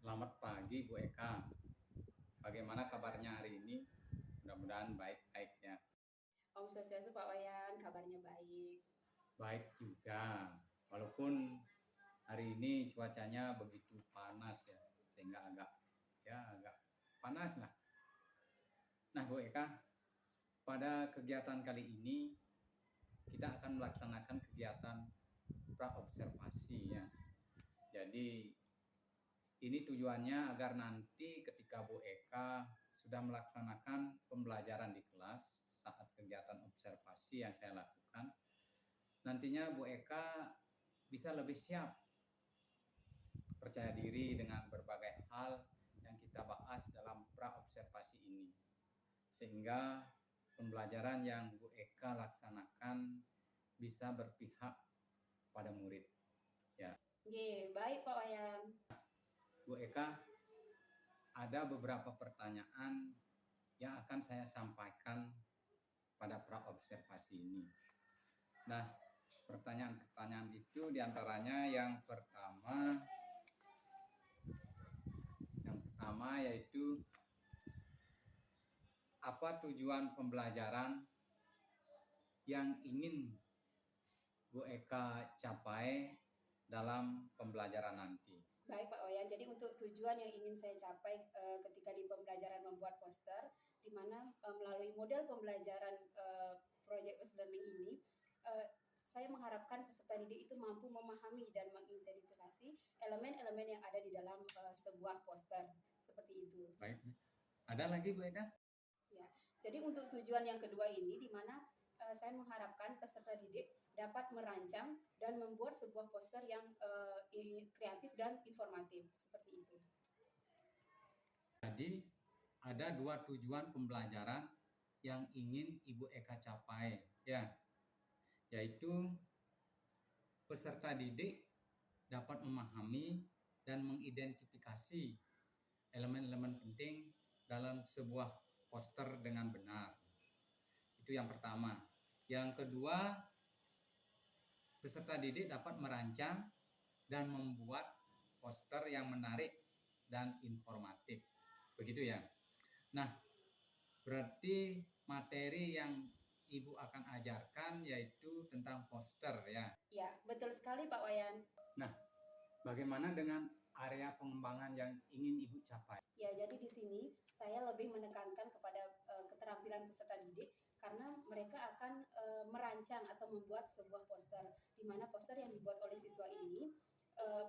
Selamat pagi Bu Eka. Bagaimana kabarnya hari ini? Mudah-mudahan baik-baik ya. Om Swastiastu Pak Wayan, kabarnya baik. Baik juga. Walaupun hari ini cuacanya begitu panas ya, sehingga agak panas lah. Nah Bu Eka, pada kegiatan kali ini kita akan melaksanakan kegiatan praobservasi ya. Jadi ini tujuannya agar nanti ketika Bu Eka sudah melaksanakan pembelajaran di kelas saat kegiatan observasi yang saya lakukan, nantinya Bu Eka bisa lebih siap, percaya diri dengan berbagai hal yang kita bahas dalam praobservasi ini. Sehingga pembelajaran yang Bu Eka laksanakan bisa berpihak pada murid. Ya. Oke, baik Pak Wayan. Bu Eka, ada beberapa pertanyaan yang akan saya sampaikan pada praobservasi ini. Nah, pertanyaan-pertanyaan itu diantaranya yang pertama yaitu apa tujuan pembelajaran yang ingin Bu Eka capai dalam pembelajaran nanti. Baik Pak Wayan, jadi untuk tujuan yang ingin saya capai ketika di pembelajaran membuat poster, di mana melalui model pembelajaran project-based learning ini, saya mengharapkan peserta didik itu mampu memahami dan mengidentifikasi elemen-elemen yang ada di dalam sebuah poster, seperti itu. Baik, ada lagi Bu Eka? Ya, jadi untuk tujuan yang kedua ini, di mana saya mengharapkan peserta didik dapat merancang dan membuat sebuah poster yang kreatif dan informatif, seperti itu. Jadi ada dua tujuan pembelajaran yang ingin Ibu Eka capai, ya, yaitu peserta didik dapat memahami dan mengidentifikasi elemen-elemen penting dalam sebuah poster dengan benar. Itu yang pertama. Yang kedua, peserta didik dapat merancang dan membuat poster yang menarik dan informatif. Begitu ya. Nah, berarti materi yang Ibu akan ajarkan yaitu tentang poster ya. Ya, betul sekali Pak Wayan. Nah, bagaimana dengan area pengembangan yang ingin Ibu capai? Ya, jadi di sini saya lebih menekankan kepada keterampilan peserta didik karena mereka akan merancang atau membuat sebuah poster, di mana poster yang dibuat oleh siswa ini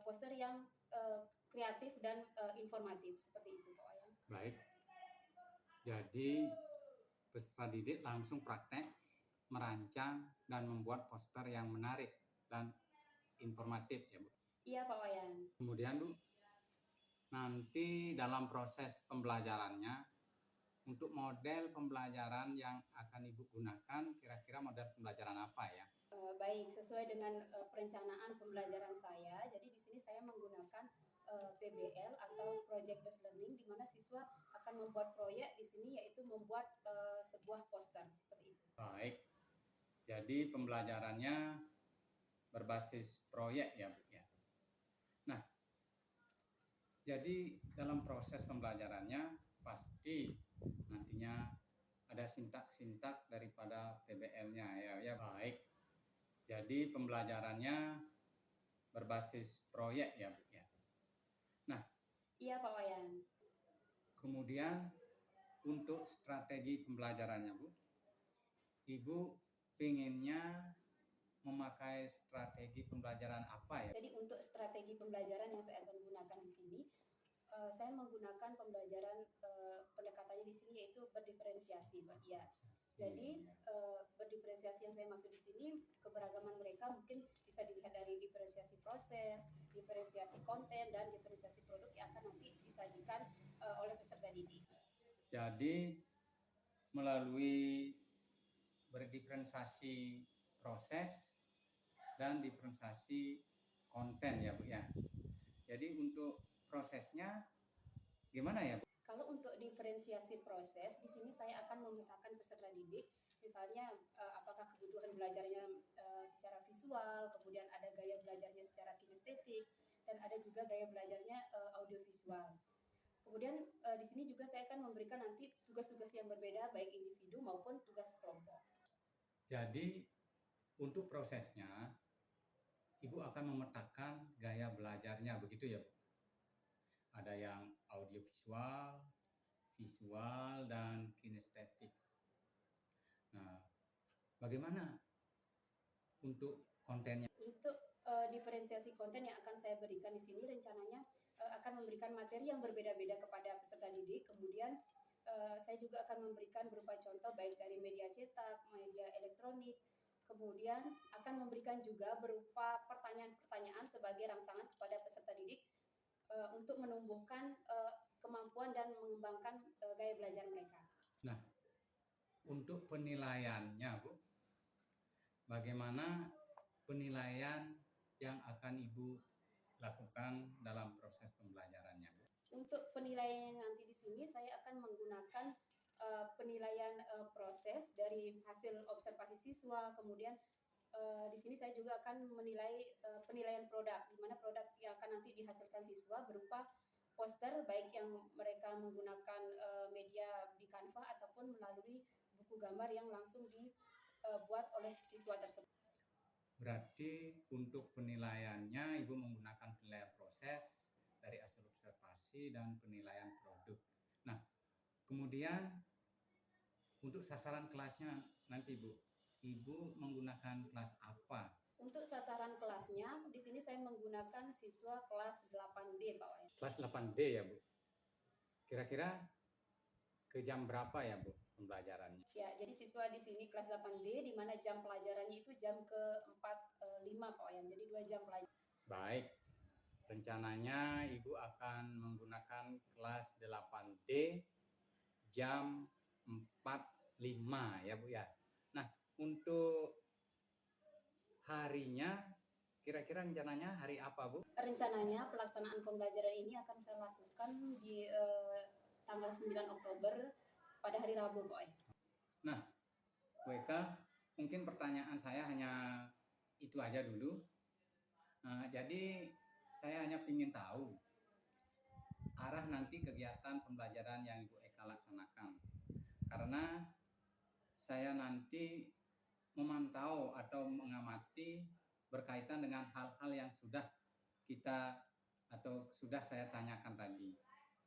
poster yang kreatif dan informatif, seperti itu Pak Wayan. Baik. Jadi peserta didik langsung praktek merancang dan membuat poster yang menarik dan informatif ya Bu. Iya Pak Wayan. Kemudian Bu, nanti dalam proses pembelajarannya untuk model pembelajaran yang akan Ibu gunakan, kira-kira model pembelajaran apa ya? Baik, sesuai dengan perencanaan pembelajaran saya, jadi di sini saya menggunakan PBL atau Project Based Learning, di mana siswa akan membuat proyek di sini yaitu membuat sebuah poster seperti itu. Baik, jadi pembelajarannya berbasis proyek ya Bu ya. Nah, jadi dalam proses pembelajarannya pasti nantinya ada sintak-sintak daripada PBL-nya ya baik. Jadi pembelajarannya berbasis proyek ya Bu ya. Nah, iya Pak Wayan. Kemudian untuk strategi pembelajarannya Bu, Ibu pengennya memakai strategi pembelajaran apa ya? Jadi untuk strategi pembelajaran yang saya akan gunakan di sini, saya menggunakan pembelajaran pendekatannya di sini yaitu berdiferensiasi, Pak. Ya. Jadi berdiferensiasi yang saya maksud di sini keberagaman mereka mungkin bisa dilihat dari diferensiasi proses, diferensiasi konten dan diferensiasi produk yang akan nanti disajikan oleh peserta didik. Jadi melalui berdiferensiasi proses dan diferensiasi konten ya Bu ya. Jadi untuk prosesnya gimana ya Bu? Kalau untuk diferensiasi proses, di sini saya akan memetakan peserta didik, misalnya apakah kebutuhan belajarnya secara visual, kemudian ada gaya belajarnya secara kinestetik, dan ada juga gaya belajarnya audiovisual. Kemudian di sini juga saya akan memberikan nanti tugas-tugas yang berbeda baik individu maupun tugas kelompok. Jadi untuk prosesnya Ibu akan memetakan gaya belajarnya begitu ya, Bu? Ada yang audiovisual, visual, dan kinestetik. Nah, bagaimana untuk kontennya? Untuk diferensiasi konten yang akan saya berikan di sini rencananya akan memberikan materi yang berbeda-beda kepada peserta didik. Kemudian saya juga akan memberikan berupa contoh baik dari media cetak, media elektronik. Kemudian akan memberikan juga berupa pertanyaan-pertanyaan sebagai rangsangan kepada peserta didik untuk menumbuhkan kemampuan dan mengembangkan gaya belajar mereka. Nah, untuk penilaiannya, Bu, bagaimana penilaian yang akan Ibu lakukan dalam proses pembelajarannya, Bu? Untuk penilaian nanti di sini saya akan menggunakan penilaian proses dari hasil observasi siswa, kemudian di sini saya juga akan menilai penilaian produk, di mana produk yang akan nanti dihasilkan siswa berupa poster baik yang mereka menggunakan media di Canva ataupun melalui buku gambar yang langsung dibuat oleh siswa tersebut. Berarti untuk penilaiannya Ibu menggunakan penilaian proses dari hasil observasi dan penilaian produk. Nah, kemudian untuk sasaran kelasnya nanti Bu, Ibu menggunakan kelas apa? Untuk sasaran kelasnya, di sini saya menggunakan siswa kelas 8D, Pak Wayan. Kelas 8D ya, Bu. Kira-kira ke jam berapa ya, Bu, pembelajarannya? Ya, jadi siswa di sini kelas 8D, di mana jam pelajarannya itu jam ke-45, Pak Wayan. Jadi 2 jam pelajaran. Baik, rencananya Ibu akan menggunakan kelas 8D jam 45 ya, Bu ya. Nah, untuk harinya kira-kira rencananya hari apa, Bu? Rencananya pelaksanaan pembelajaran ini akan saya lakukan di tanggal 9 Oktober pada hari Rabu, Pak. Nah, Bu Eka, mungkin pertanyaan saya hanya itu aja dulu. Jadi saya hanya ingin tahu arah nanti kegiatan pembelajaran yang Ibu Eka laksanakan. Karena saya nanti memantau atau mengamati berkaitan dengan hal-hal yang sudah kita atau sudah saya tanyakan tadi.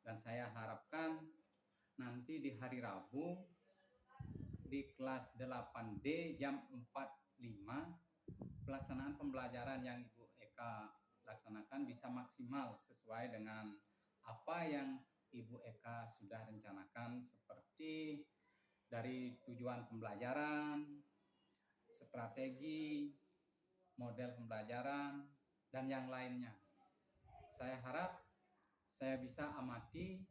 Dan saya harapkan nanti di hari Rabu di kelas 8D jam 45 pelaksanaan pembelajaran yang Ibu Eka laksanakan bisa maksimal sesuai dengan apa yang Ibu Eka sudah rencanakan, seperti dari tujuan pembelajaran, strategi, model pembelajaran, dan yang lainnya. Saya harap saya bisa amati,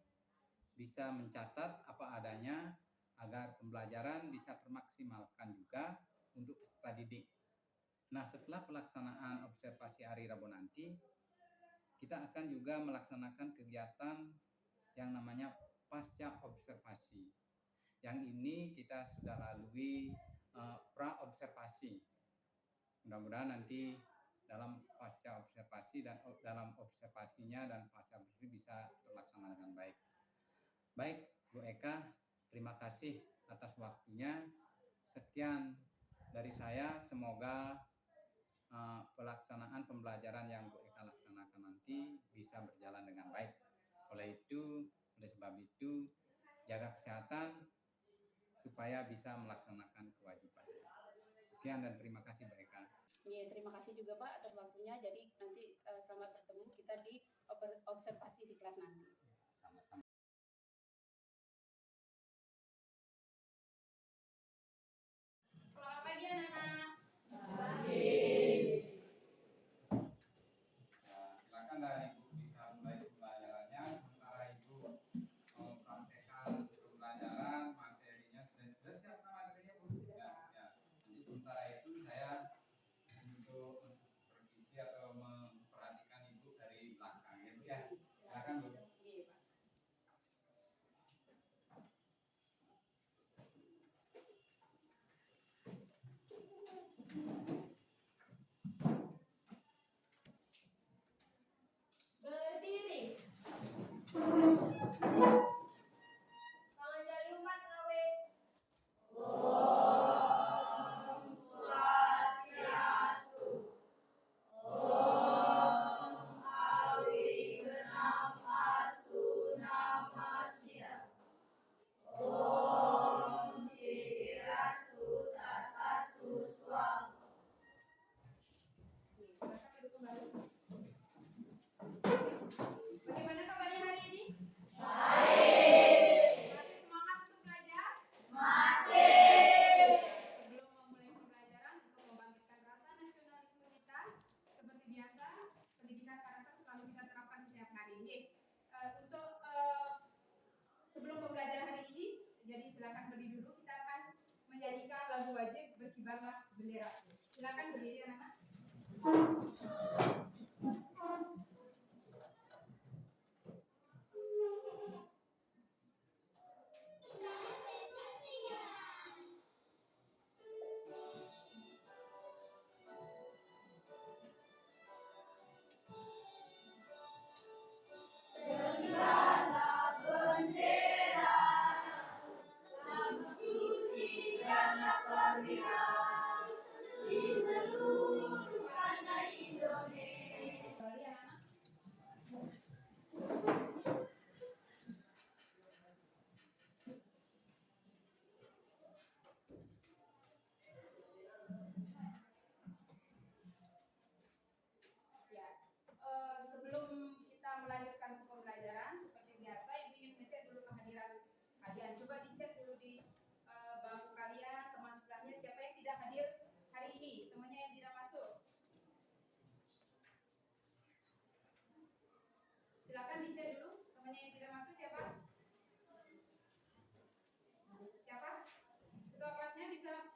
bisa mencatat apa adanya agar pembelajaran bisa termaksimalkan juga untuk peserta didik. Nah, setelah pelaksanaan observasi hari Rabu nanti, kita akan juga melaksanakan kegiatan yang namanya pasca observasi. Yang ini kita sudah lalui pra-observasi. Mudah-mudahan nanti dalam pasca observasi dan dalam observasinya dan pasca observasi bisa terlaksana dengan baik. Baik, Bu Eka, terima kasih atas waktunya. Sekian dari saya, semoga pelaksanaan pembelajaran yang Bu Eka laksanakan nanti bisa berjalan dengan baik. Oleh sebab itu, jaga kesehatan supaya bisa melaksanakan kewajiban. Sekian dan terima kasih Bu Eka. Ya, terima kasih juga Pak atas waktunya. Jadi nanti selamat bertemu kita di observasi di kelas nanti. Sama-sama. Selamat pagi anak-anak. Silakan dari Ibu bisa mulai pembelajarannya. Sementara Ibu mempraktekkan pembelajaran, materinya sudah siap kan materinya, Bu? Sudah. Ya. Jadi sementara itu saya untuk supervisi atau memperhatikan Ibu dari belakang ya, Bu ya. Silakan Bu. baru. Bagaimana kabarnya hari ini? Masih semangat untuk belajar? Sebelum memulai pembelajaran untuk membangkitkan rasa nasionalisme kita, seperti biasa, pendidikan karakter selalu kita terapkan setiap hari. Untuk sebelum pembelajaran hari ini, jadi silakan berdiri dulu. Kita akan menyanyikan lagu wajib Berkibarlah Bendera. Silakan berdiri anak-anak. Kembali anak-anak. Ya, sebelum kita melanjutkan ke pembelajaran, seperti biasa, Ibu ingin ngecek dulu kehadiran kalian. Coba dicek dulu di bangku kalian, teman sebelahnya siapa yang tidak hadir hari ini, temannya yang tidak masuk. Silakan dicek dulu, temannya yang tidak masuk siapa? Siapa? Ketua kelasnya bisa.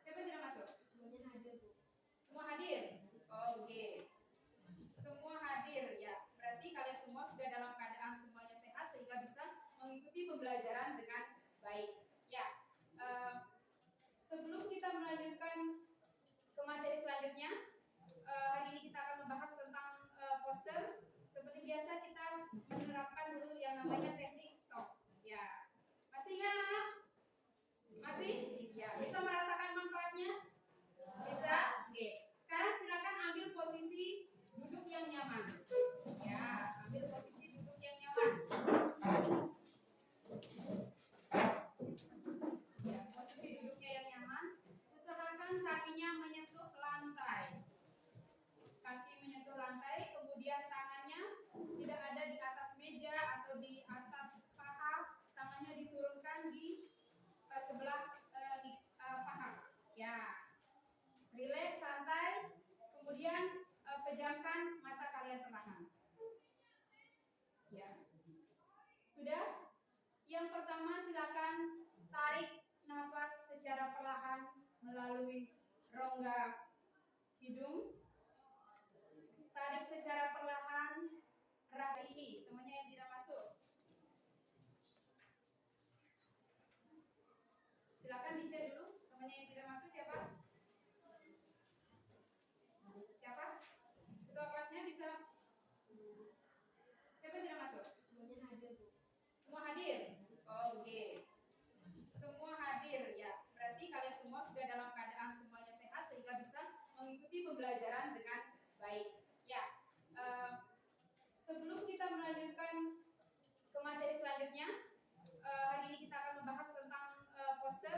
Siapa yang tidak masuk? Semuanya hadir, Bu. Semua hadir? Oh, oke. Semua hadir ya. Berarti kalian semua sudah dalam keadaan semuanya sehat sehingga bisa mengikuti pembelajaran dengan baik. Ya. Sebelum kita melanjutkan ke materi selanjutnya, hari ini kita akan membahas tentang poster. Seperti biasa kita menerapkan dulu yang namanya teknik stop. Ya. Masih ingat anak? Masih? Ya. Bisa merasakan manfaatnya? Bisa? Oke. Sekarang silakan ambil posisi duduk yang nyaman. Ya, ambil posisi duduk yang nyaman. Ya, posisi duduknya yang nyaman. Usahakan kakinya menyentuh lantai. Kaki menyentuh lantai, kemudian tangannya tidak ada di atas meja atau di atas paha. Tangannya diturunkan di sebelah paha. Ya. Rileks, santai, kemudian pejamkan mata kalian perlahan. Ya. Sudah? Yang pertama silakan tarik nafas secara perlahan melalui rongga hidung. Tarik secara perlahan. Rasa ini, temannya yang tidak masuk. Silakan dicek dulu, temannya yang tidak masuk siapa? Siapa? Ketua kelasnya bisa. Siapa yang tidak masuk? Semuanya hadir, Bu. Semua hadir? Oh, oke. Semua hadir ya. Berarti kalian semua sudah dalam keadaan semuanya sehat sehingga bisa mengikuti pembelajaran dengan baik. Ya. Sebelum kita melanjutkan ke materi selanjutnya, hari ini kita akan membahas tentang poster.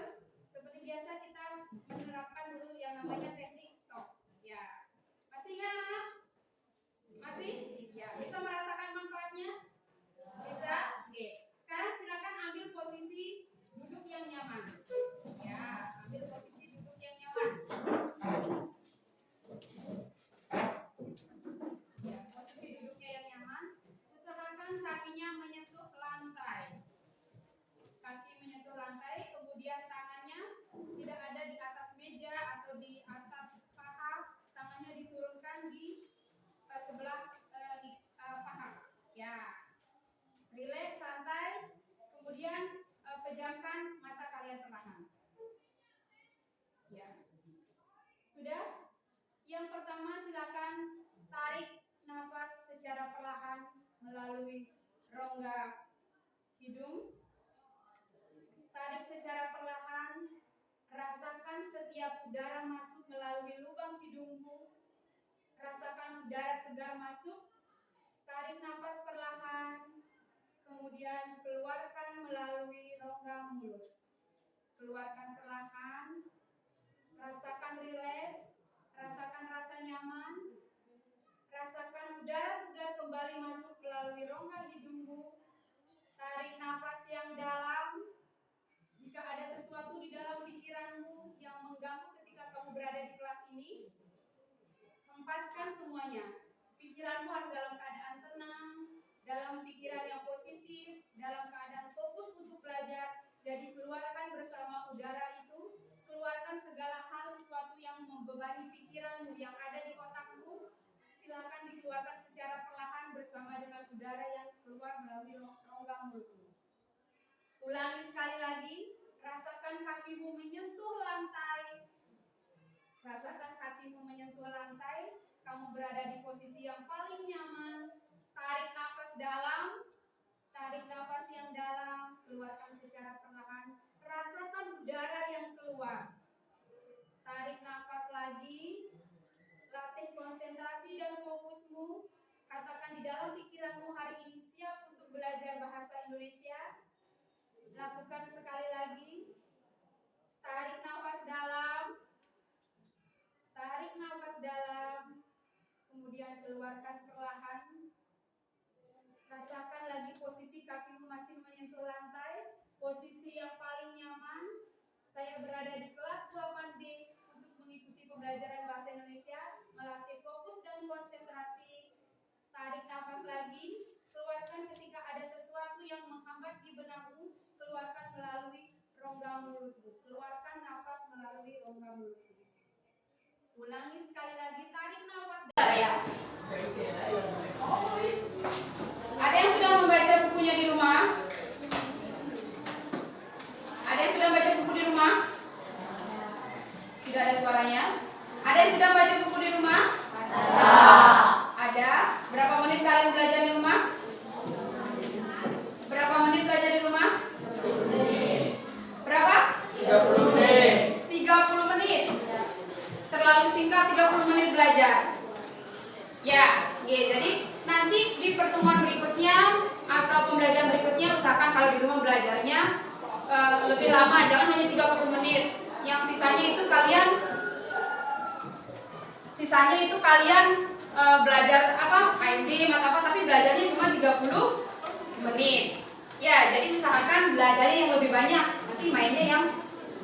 Seperti biasa kita menerapkan dulu yang namanya teknik stop. Ya. Masih ingat anak? Masih? Ya. Bisa merasakan manfaatnya? Bisa? Oke. Sekarang silakan ambil posisi duduk yang nyaman. Ya, ambil posisi duduk yang nyaman. Ya, posisi duduknya yang nyaman. Usahakan kakinya menyentuh lantai. Kaki menyentuh lantai, kemudian tangannya tidak ada di atas meja atau di atas paha. Tangannya diturunkan di sebelah paha. Ya. Rileks, santai, kemudian pejamkan mata kalian perlahan. Ya. Sudah? Yang pertama silakan tarik nafas secara perlahan melalui rongga hidung. Tarik secara perlahan. Rasakan setiap udara masuk melalui lubang hidungmu. Rasakan udara segar masuk. Tarik nafas perlahan. Kemudian keluarkan melalui rongga mulut. Keluarkan perlahan. Rasakan rileks, rasakan rasa nyaman. rongga hidungmu. Tarik nafas yang dalam. Jika ada sesuatu di dalam pikiranmu yang mengganggu ketika kamu berada di kelas ini, hempaskan semuanya. Pikiranmu harus dalam keadaan tenang, dalam pikiran yang positif, dalam keadaan fokus untuk belajar. Jadi keluarkan bersama udara itu, keluarkan segala hal sesuatu yang membebani pikiranmu yang ada di otakmu. Silakan dikeluarkan secara perlahan bersama dengan udara yang keluar melalui rongga mulutmu. Ulangi sekali lagi, rasakan kakimu menyentuh lantai. Rasakan kakimu menyentuh lantai, kamu berada di posisi yang paling nyaman. Tarik nafas dalam, tarik nafas yang dalam, keluarkan secara perlahan. Rasakan udara yang keluar. Tarik nafas lagi, latih konsentrasi dan fokusmu. Katakan di dalam pikiranmu hari ini siap untuk belajar bahasa Indonesia. Lakukan sekali lagi. Tarik nafas dalam. Tarik nafas dalam. Kemudian keluarkan perlahan. Rasakan lagi posisi kakimu masih menyentuh lantai. Posisi yang paling nyaman. Saya berada di kelas 8D untuk mengikuti pembelajaran bahasa Indonesia, melatih fokus dan konsentrasi. Tarik nafas lagi. Keluarkan ketika ada sesuatu yang menghambat di benakmu. Keluarkan melalui rongga mulutmu. Keluarkan nafas melalui rongga mulutmu. Ulangi sekali lagi. Tarik nafas. Ya. Ada yang sudah membaca bukunya di rumah? Ada yang sudah baca buku di rumah? Tidak ada suaranya. Ada yang sudah baca buku di rumah? Ada. Berapa menit kalian belajar di rumah? Berapa menit belajar di rumah? Berapa? 30 menit. 30 menit. Terlalu singkat 30 menit belajar. Ya, jadi nanti di pertemuan berikutnya atau pembelajaran berikutnya usahakan kalau di rumah belajarnya lebih lama, jangan hanya 30 menit. Yang sisanya itu kalian belajar main game atau apa, tapi belajarnya cuma 30 menit. Ya, jadi usahakan belajarnya yang lebih banyak, nanti mainnya yang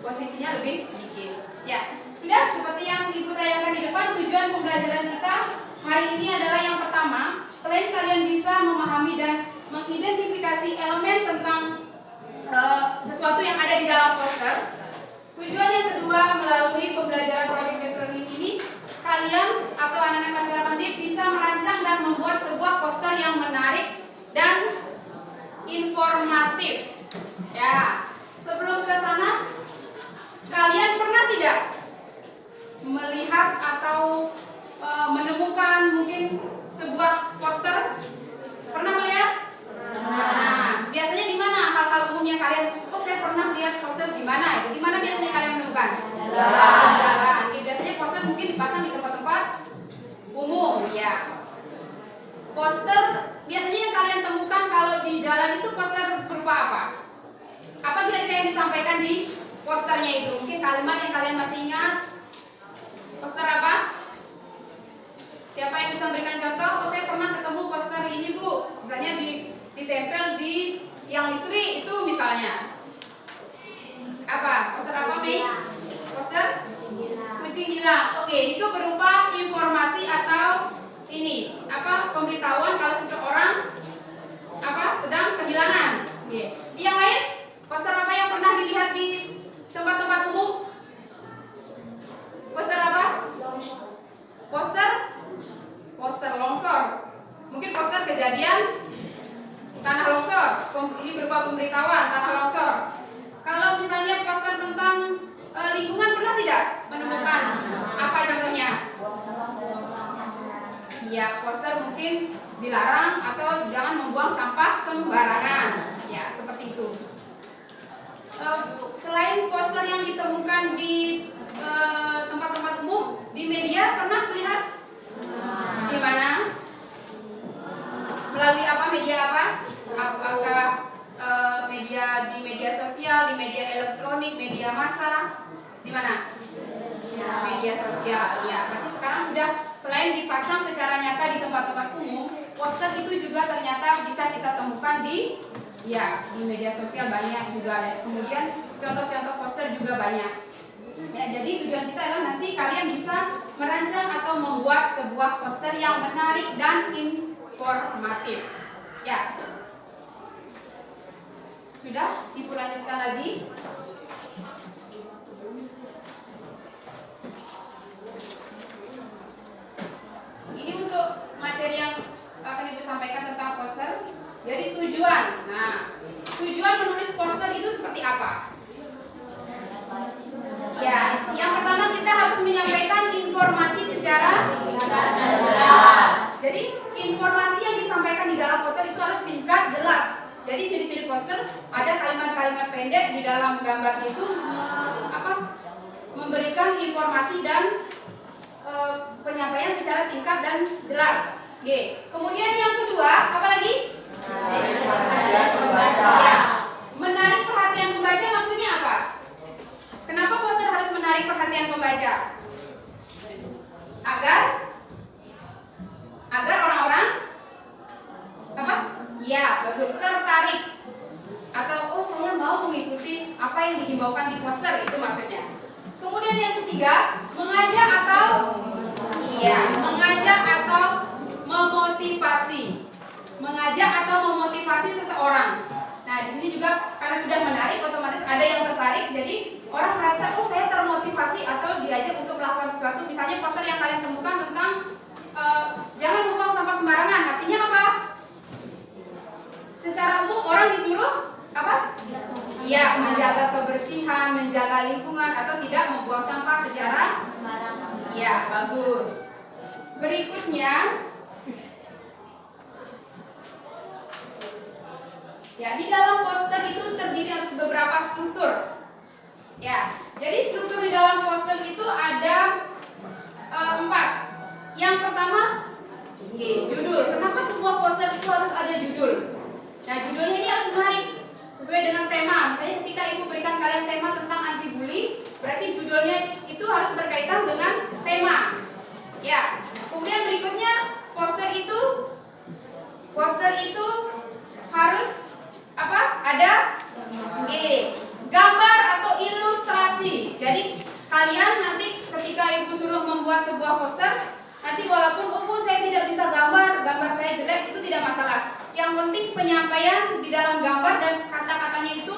posisinya lebih sedikit. Ya, sudah seperti yang Ibu tanyakan di depan, tujuan pembelajaran kita hari ini adalah yang pertama, selain kalian bisa memahami dan mengidentifikasi elemen tentang sesuatu yang ada di dalam poster. Tujuan yang kedua, melalui pembelajaran project based learning ini, kalian atau anak-anak kelas 8D bisa merancang dan membuat sebuah poster yang menarik dan informatif. Ya, sebelum ke sana, kalian pernah tidak melihat atau menemukan mungkin sebuah poster? Pernah melihat? Nah, biasanya di mana hal-hal umum yang kalian? Oh, saya pernah lihat poster di mana? Di mana biasanya kalian menemukan? Jalan. Biasanya poster mungkin dipasang di tempat-tempat umum, ya. Poster biasanya yang kalian temukan kalau di jalan itu poster berupa apa? Apa kira-kira yang disampaikan di posternya itu? Mungkin kalimat yang kalian masih ingat? Poster apa? Siapa yang bisa memberikan contoh? Oh, saya pernah ketemu poster ini, Bu. Misalnya ditempel di yang listrik itu misalnya. Apa? Poster apa, Mei? Poster kucing hilang. Oke, itu berupa informasi atau ini pemberitahuan kalau seseorang sedang kehilangan. Oke. Yang lain, poster apa yang pernah dilihat di tempat-tempat umum? Poster apa? Poster longsor. Mungkin poster kejadian tanah longsor. Ini berupa pemberitahuan tanah longsor. Kalau misalnya poster tentang lingkungan, pernah tidak menemukan? Apa contohnya? Iya, poster mungkin dilarang atau jangan membuang sampah sembarangan. Ya, seperti itu. Selain poster yang ditemukan di tempat-tempat umum, di media pernah lihat? Di mana? Melalui apa? Media apa? Apakah media di media sosial, di media elektronik, media massa? Di mana? Media sosial. Ya, berarti sekarang sudah selain dipasang secara nyata di tempat-tempat umum, poster itu juga ternyata bisa kita temukan di media sosial banyak juga ya. Kemudian contoh-contoh poster juga banyak. Ya, jadi tujuan kita adalah nanti kalian bisa merancang atau membuat sebuah poster yang menarik dan informatif. Ya. Sudah, Ibu lanjutkan lagi. Ini untuk materi yang akan Ibu sampaikan tentang poster. Jadi tujuan. Nah, tujuan menulis poster itu seperti apa? Ya, yang pertama kita harus menyampaikan informasi secara jelas. Jadi informasi yang disampaikan di dalam poster itu harus singkat, jelas. Jadi ciri-ciri poster ada kalimat-kalimat pendek di dalam gambar itu memberikan informasi dan penyampaian secara singkat dan jelas. G. Kemudian yang kedua, apa lagi? Menarik perhatian pembaca maksudnya apa? Kenapa poster harus menarik perhatian pembaca? Agar orang-orang apa? Ya, bagus, tertarik. Atau oh saya mau mengikuti apa yang dihimbaukan di poster, itu maksudnya. Kemudian yang ketiga, mengajak atau memotivasi. Mengajak atau memotivasi seseorang. Nah, di sini juga karena sudah menarik, otomatis ada yang tertarik. Jadi orang merasa oh saya termotivasi atau diajak untuk melakukan sesuatu. Misalnya poster yang kalian temukan tentang jangan membuang sampah sembarangan. Artinya apa? Secara umum orang disuruh apa? Ya, menjaga kebersihan, menjaga lingkungan atau tidak membuang sampah secara sembarangan. Ya, bagus. Berikutnya, ya di dalam poster itu terdiri atas beberapa struktur. Ya, jadi struktur di dalam poster itu ada 4. Yang pertama, judul. Kenapa sebuah poster itu harus ada judul? Nah, judulnya ini harus menarik sesuai dengan tema. Misalnya ketika Ibu berikan kalian tema tentang anti bully, berarti judulnya itu harus berkaitan dengan tema. Ya. Kemudian berikutnya poster itu harus apa? Ada gambar atau ilustrasi. Jadi kalian nanti ketika Ibu suruh membuat sebuah poster, nanti walaupun saya tidak bisa gambar saya jelek, itu tidak masalah. Yang penting penyampaian di dalam gambar dan kata-katanya itu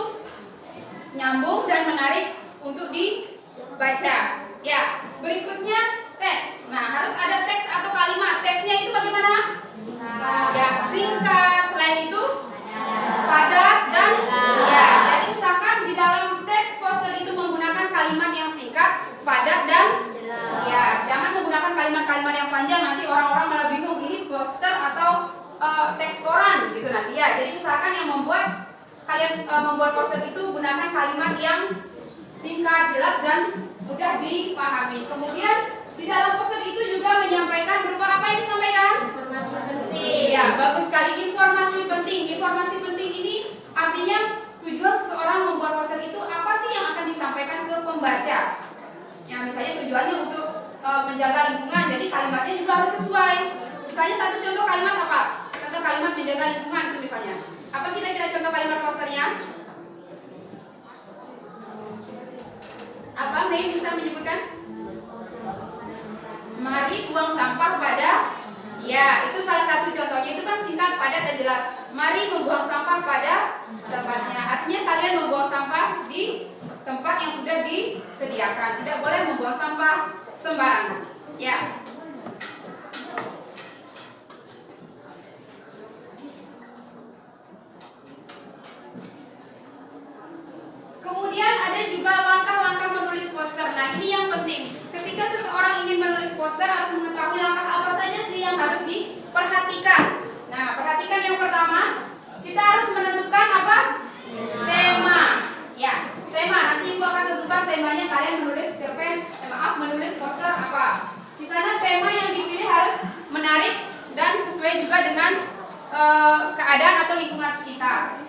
nyambung dan menarik untuk dibaca. Ya, berikutnya teks. Nah, harus ada teks atau kalimat. Teksnya itu bagaimana? Ya, singkat. Selain itu padat dan ya. Jadi usahakan di dalam teks poster itu menggunakan kalimat yang singkat, padat dan ya. Jangan menggunakan kalimat-kalimat yang panjang, nanti orang-orang malah bingung ini poster atau teks koran gitu nanti ya. Jadi usahakan yang membuat poster itu gunakan kalimat yang singkat, jelas dan mudah dipahami. Kemudian di dalam poster itu juga menyampaikan berupa apa yang disampaikan? Informasi penting. Ya, bagus sekali, informasi penting. Informasi penting ini artinya tujuan seseorang membuat poster itu apa sih yang akan disampaikan ke pembaca? Ya, misalnya tujuannya untuk menjaga lingkungan, jadi kalimatnya juga harus sesuai. Misalnya satu contoh kalimat apa? Contoh kalimat menjaga lingkungan itu misalnya. Apa kira-kira contoh kalimat posternya? Apa Mei bisa menyebutkan? Mari buang sampah pada. Ya, itu salah satu contohnya. Itu kan singkat, padat dan jelas. Mari membuang sampah pada tempatnya. Artinya kalian membuang sampah di tempat yang sudah disediakan. Tidak boleh membuang sampah sembarangan. Ya. Kemudian ada juga langkah-langkah menulis poster. Nah, ini yang penting. Ketika seseorang ingin menulis poster harus mengetahui langkah apa saja sih yang harus diperhatikan. Nah, perhatikan yang pertama, kita harus menentukan apa? Tema. Ya, tema. Nanti Ibu akan tentukan temanya, kalian menulis menulis poster apa. Di sana tema yang dipilih harus menarik dan sesuai juga dengan keadaan atau lingkungan sekitar.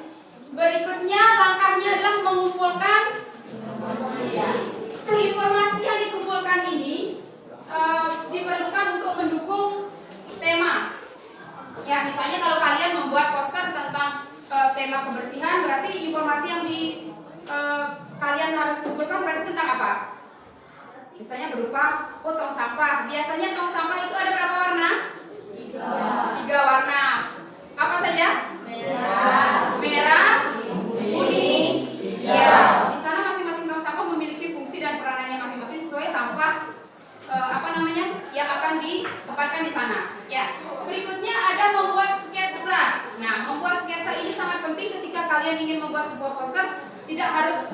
Berikutnya langkahnya adalah mengumpulkan informasi yang dikumpulkan ini diperlukan Ya, misalnya kalau kalian membuat poster tentang tema kebersihan, berarti informasi yang kalian harus kumpulkan berarti tentang apa? Misalnya berupa tong sampah. Biasanya tong sampah itu ada berapa warna? 3 warna. Apa saja? Merah, kuning, ya. Di sana masing-masing tong sampah memiliki fungsi dan peranannya masing-masing sesuai sampah yang akan ditempatkan di sana. Ya. Berikutnya ada membuat sketsa. Nah, membuat sketsa ini sangat penting ketika kalian ingin membuat sebuah poster. Tidak harus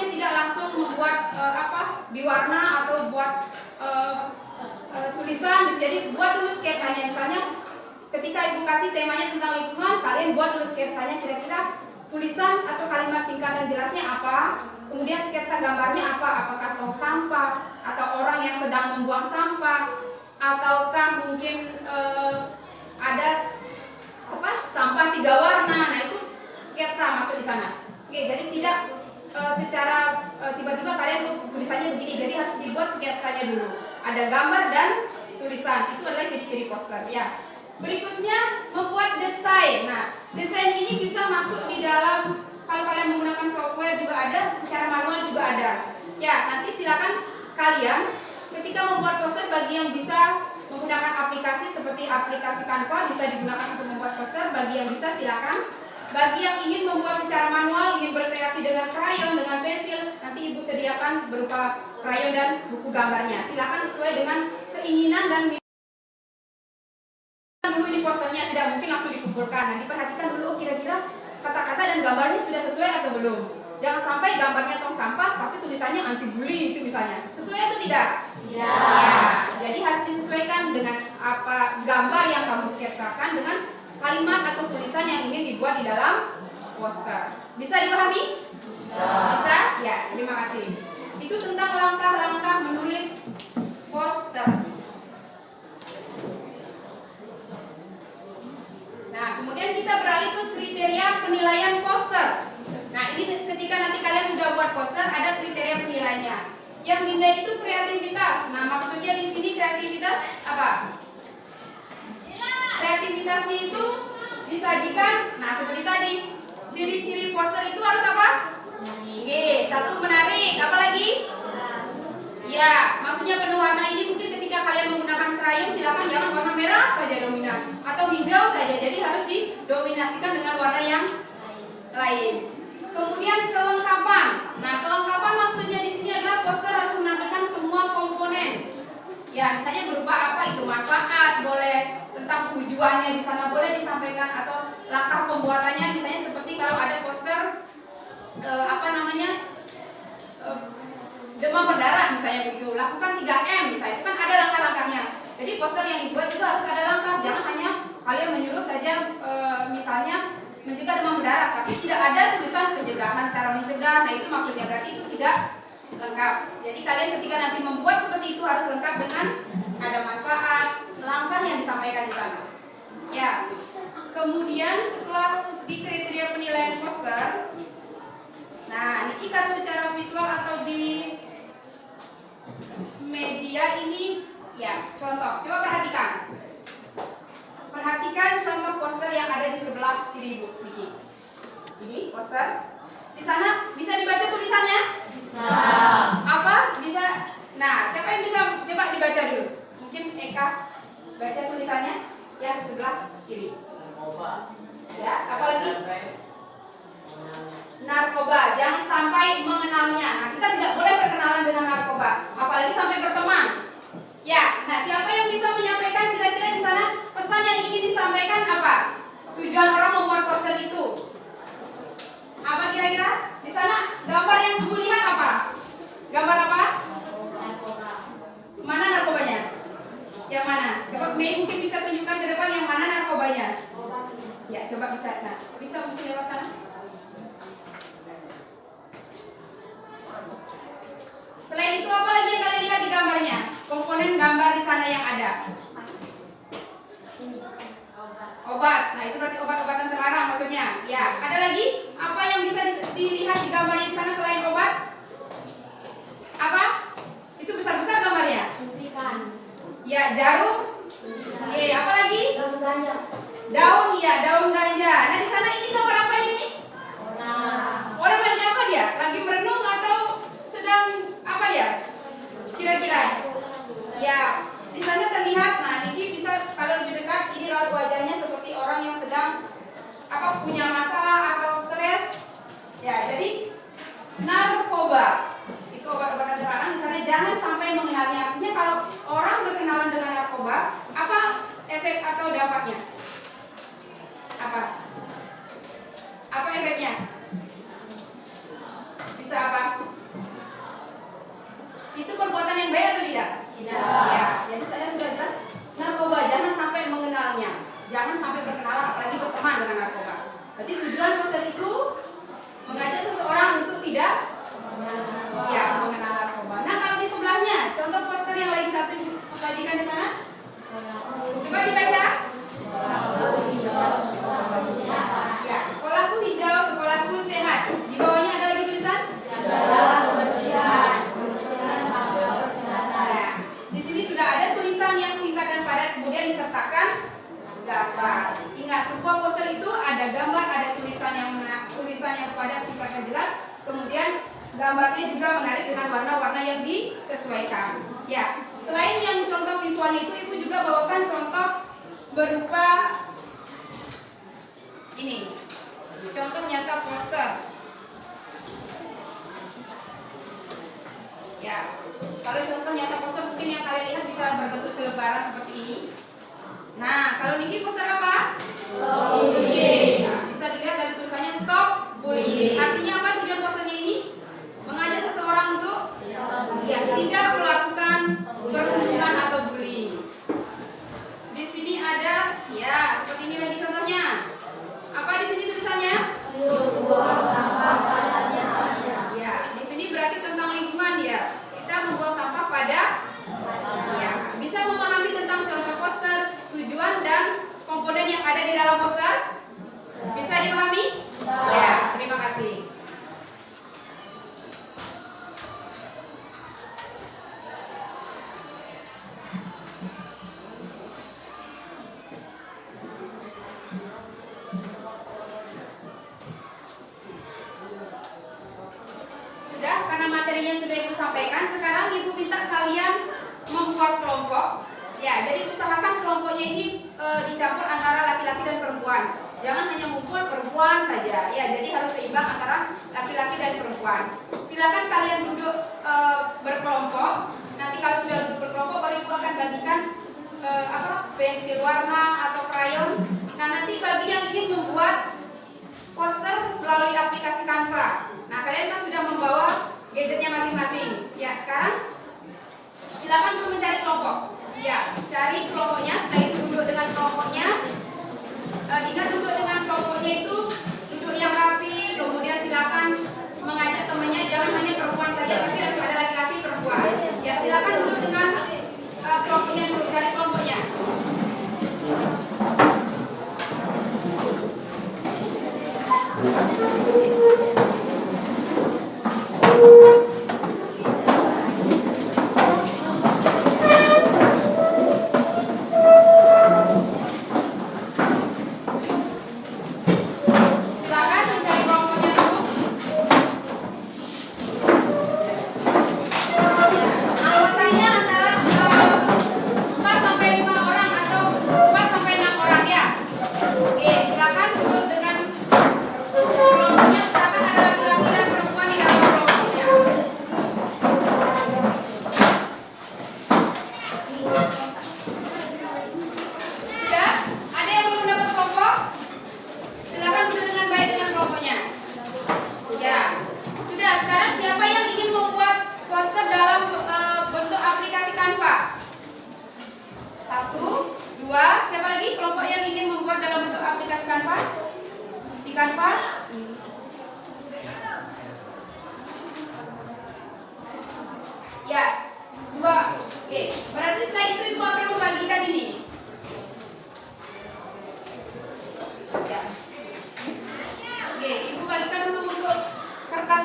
tidak langsung membuat diwarna atau buat tulisan. Jadi buat dulu sketsanya. Misalnya ketika ibu kasih temanya tentang lingkungan, kalian buat dulu sketsanya kira-kira tulisan atau kalimat singkat dan jelasnya apa. Kemudian sketsa gambarnya apa? Apakah tong sampah atau orang yang sedang membuang sampah, ataukah mungkin ada sampah 3 warna. Nah, itu sketsa masuk di sana. Oke, jadi tidak secara tiba-tiba kalian tulisannya begini. Jadi harus dibuat sketsanya dulu. Ada gambar dan tulisan. Itu adalah ciri-ciri poster. Ya. Berikutnya membuat desain. Nah, desain ini bisa masuk di dalam, kalau kalian menggunakan software juga ada, secara manual juga ada. Ya, nanti silakan kalian ketika membuat poster, bagi yang bisa menggunakan aplikasi seperti aplikasi Canva bisa digunakan untuk membuat poster. Bagi yang bisa silakan. Bagi yang ingin membuat secara manual, ingin berkreasi dengan krayon, dengan pensil, nanti ibu sediakan berupa krayon dan buku gambarnya. Silakan sesuai dengan keinginan dan dulu di posternya, tidak mungkin langsung dikumpulkan. Nah, diperhatikan dulu kira-kira kata-kata dan gambarnya sudah sesuai atau belum. Jangan sampai gambarnya tong sampah tapi tulisannya anti bully itu misalnya. Sesuai atau tidak? Ya. Jadi harus disesuaikan dengan apa gambar yang kamu sketsakan dengan kalimat atau tulisan yang ingin dibuat di dalam poster. Bisa dipahami? Bisa? Ya, terima kasih. Itu tentang langkah-langkah menulis poster. Nah, kemudian kita beralih ke kriteria penilaian poster. Nah, ini ketika nanti kalian sudah buat poster, ada kriteria penilaiannya. Yang dinilai itu kreativitas. Nah, maksudnya di sini kreativitas apa? Kreativitasnya itu disajikan. Nah, seperti tadi, ciri-ciri poster itu harus apa? Oke, 1 menarik. Apa lagi? Ya, maksudnya penuh warna ini mungkin ketika kalian menggunakan krayon, silakan jangan warna merah saja dominan atau hijau saja. Jadi harus didominasikan dengan warna yang lain. Kemudian kelengkapan. Nah, kelengkapan maksudnya di sini adalah poster harus menampilkan semua komponen. Ya, misalnya berupa apa itu manfaat, boleh tentang tujuannya di sana boleh disampaikan atau langkah pembuatannya. Misalnya seperti kalau ada poster demam berdarah misalnya begitu, lakukan 3M misalnya, itu kan ada langkah-langkahnya. Jadi poster yang dibuat juga harus ada langkah, jangan hanya kalian menyuruh saja misalnya mencegah demam berdarah, tapi tidak ada tulisan pencegahan, cara mencegah. Nah, itu maksudnya berarti itu tidak lengkap. Jadi kalian ketika nanti membuat seperti itu harus lengkap dengan ada manfaat, langkah yang disampaikan di sana. Ya. Kemudian setelah di kriteria penilaian poster, nah, ini kalau secara visual atau di media ini, ya contoh. Coba perhatikan. Perhatikan contoh poster yang ada di sebelah kiri ibu, Niki. Ini poster. Di sana bisa dibaca tulisannya? Bisa. Apa? Bisa. Nah, siapa yang bisa coba dibaca dulu? Mungkin Eka baca tulisannya yang di sebelah kiri. Ya, apa lagi? Narkoba, jangan sampai mengenalnya. Nah, kita tidak boleh berkenalan dengan narkoba, apalagi sampai berteman. Ya, nah siapa yang bisa menyampaikan kira-kira di sana pesan yang ingin disampaikan apa? Tujuan orang membuat poster itu apa kira-kira? Di sana gambar yang kamu lihat apa? Gambar apa? Narkoba. Mana narkobanya? Yang mana? Coba Mei mungkin bisa tunjukkan ke depan yang mana narkobanya. Ya, coba bisa. Nah, bisa mungkin lewat sana. Selain itu apa lagi yang kalian lihat di gambarnya? Komponen gambar di sana yang ada. Obat. Nah, itu berarti obat-obatan terlarang maksudnya. Ya, ada lagi? Apa yang bisa dilihat di gambarnya di sana selain obat? Apa? Itu besar-besar gambarnya. Suntikan. Ya, jarum. Oke, apa lagi? Daun ganja. Daun ya, daun belanja. Nah di sana ini gambar apa ini? Orang lagi apa dia? Lagi merenung atau sedang apa dia? Kira-kira? Ya, di sana terlihat. Nah, Niki bisa kalau lebih dekat ini raut wajahnya seperti orang yang sedang punya masalah atau stres. Ya, jadi narkoba itu obat-obatan terlarang. Misalnya jangan sampai mengenalnya. Artinya kalau orang berkenalan dengan narkoba, apa efek atau dampaknya? Apa efeknya? Bisa apa? Itu perbuatan yang baik atau tidak? Tidak. Ya, jadi saya sudah jelas narkoba jangan sampai mengenalnya, jangan sampai berkenalan apalagi berteman dengan narkoba. Berarti tujuan poster itu mengajak seseorang untuk tidak mengenal narkoba. Nah kalau di sebelahnya, contoh poster yang lagi satu disajikan di sana, coba dibaca. Ya, sekolahku hijau, sekolahku sehat. Di bawahnya ada lagi tulisan. Di sini sudah ada tulisan yang singkat dan padat, kemudian disertakan gambar. Ingat, sebuah poster itu ada gambar, ada tulisan yang padat, singkat dan jelas. Kemudian gambarnya juga menarik dengan warna-warna yang disesuaikan. Ya, selain yang contoh visualnya itu, ibu juga bawakan contoh berupa ini, contoh nyata poster. Ya, kalau contoh nyata poster mungkin yang kalian lihat bisa berbentuk selebaran seperti ini. Nah, kalau Niki poster apa? Stop bullying. Nah, bisa dilihat dari tulisannya stop bullying. Artinya apa tujuan posternya ini? Mengajak seseorang untuk tidak melakukan perundungan atau bullying. Di sini ada seperti ini lagi contohnya. Apa di sini tulisannya? Ya, di sini berarti tentang lingkungan ya. Kita membuang sampah pada bisa memahami tentang contoh poster, tujuan dan komponen yang ada di dalam poster? Bisa dipahami? Ya, terima kasih. Karena materinya sudah Ibu sampaikan, sekarang Ibu minta kalian membuat kelompok. Ya, jadi usahakan kelompoknya ini dicampur antara laki-laki dan perempuan. Jangan hanya ngumpul perempuan saja. Ya, jadi harus seimbang antara laki-laki dan perempuan. Silakan kalian duduk berkelompok. Nanti kalau sudah duduk berkelompok, baru Ibu akan bagikan pensil warna atau krayon. Nah, nanti bagi yang ingin membuat poster melalui aplikasi Canva. Nah, kalian kan sudah membawa gadgetnya masing-masing. Ya, sekarang silakan dulu mencari kelompok. Ya, cari kelompoknya. Setelah itu duduk dengan kelompoknya. Ingat duduk dengan kelompoknya itu duduk yang rapi. Kemudian silakan mengajak temannya. Jangan hanya perempuan saja, tapi harus ada laki-laki perempuan. Ya, silakan duduk dengan kelompoknya dulu. Cari kelompoknya.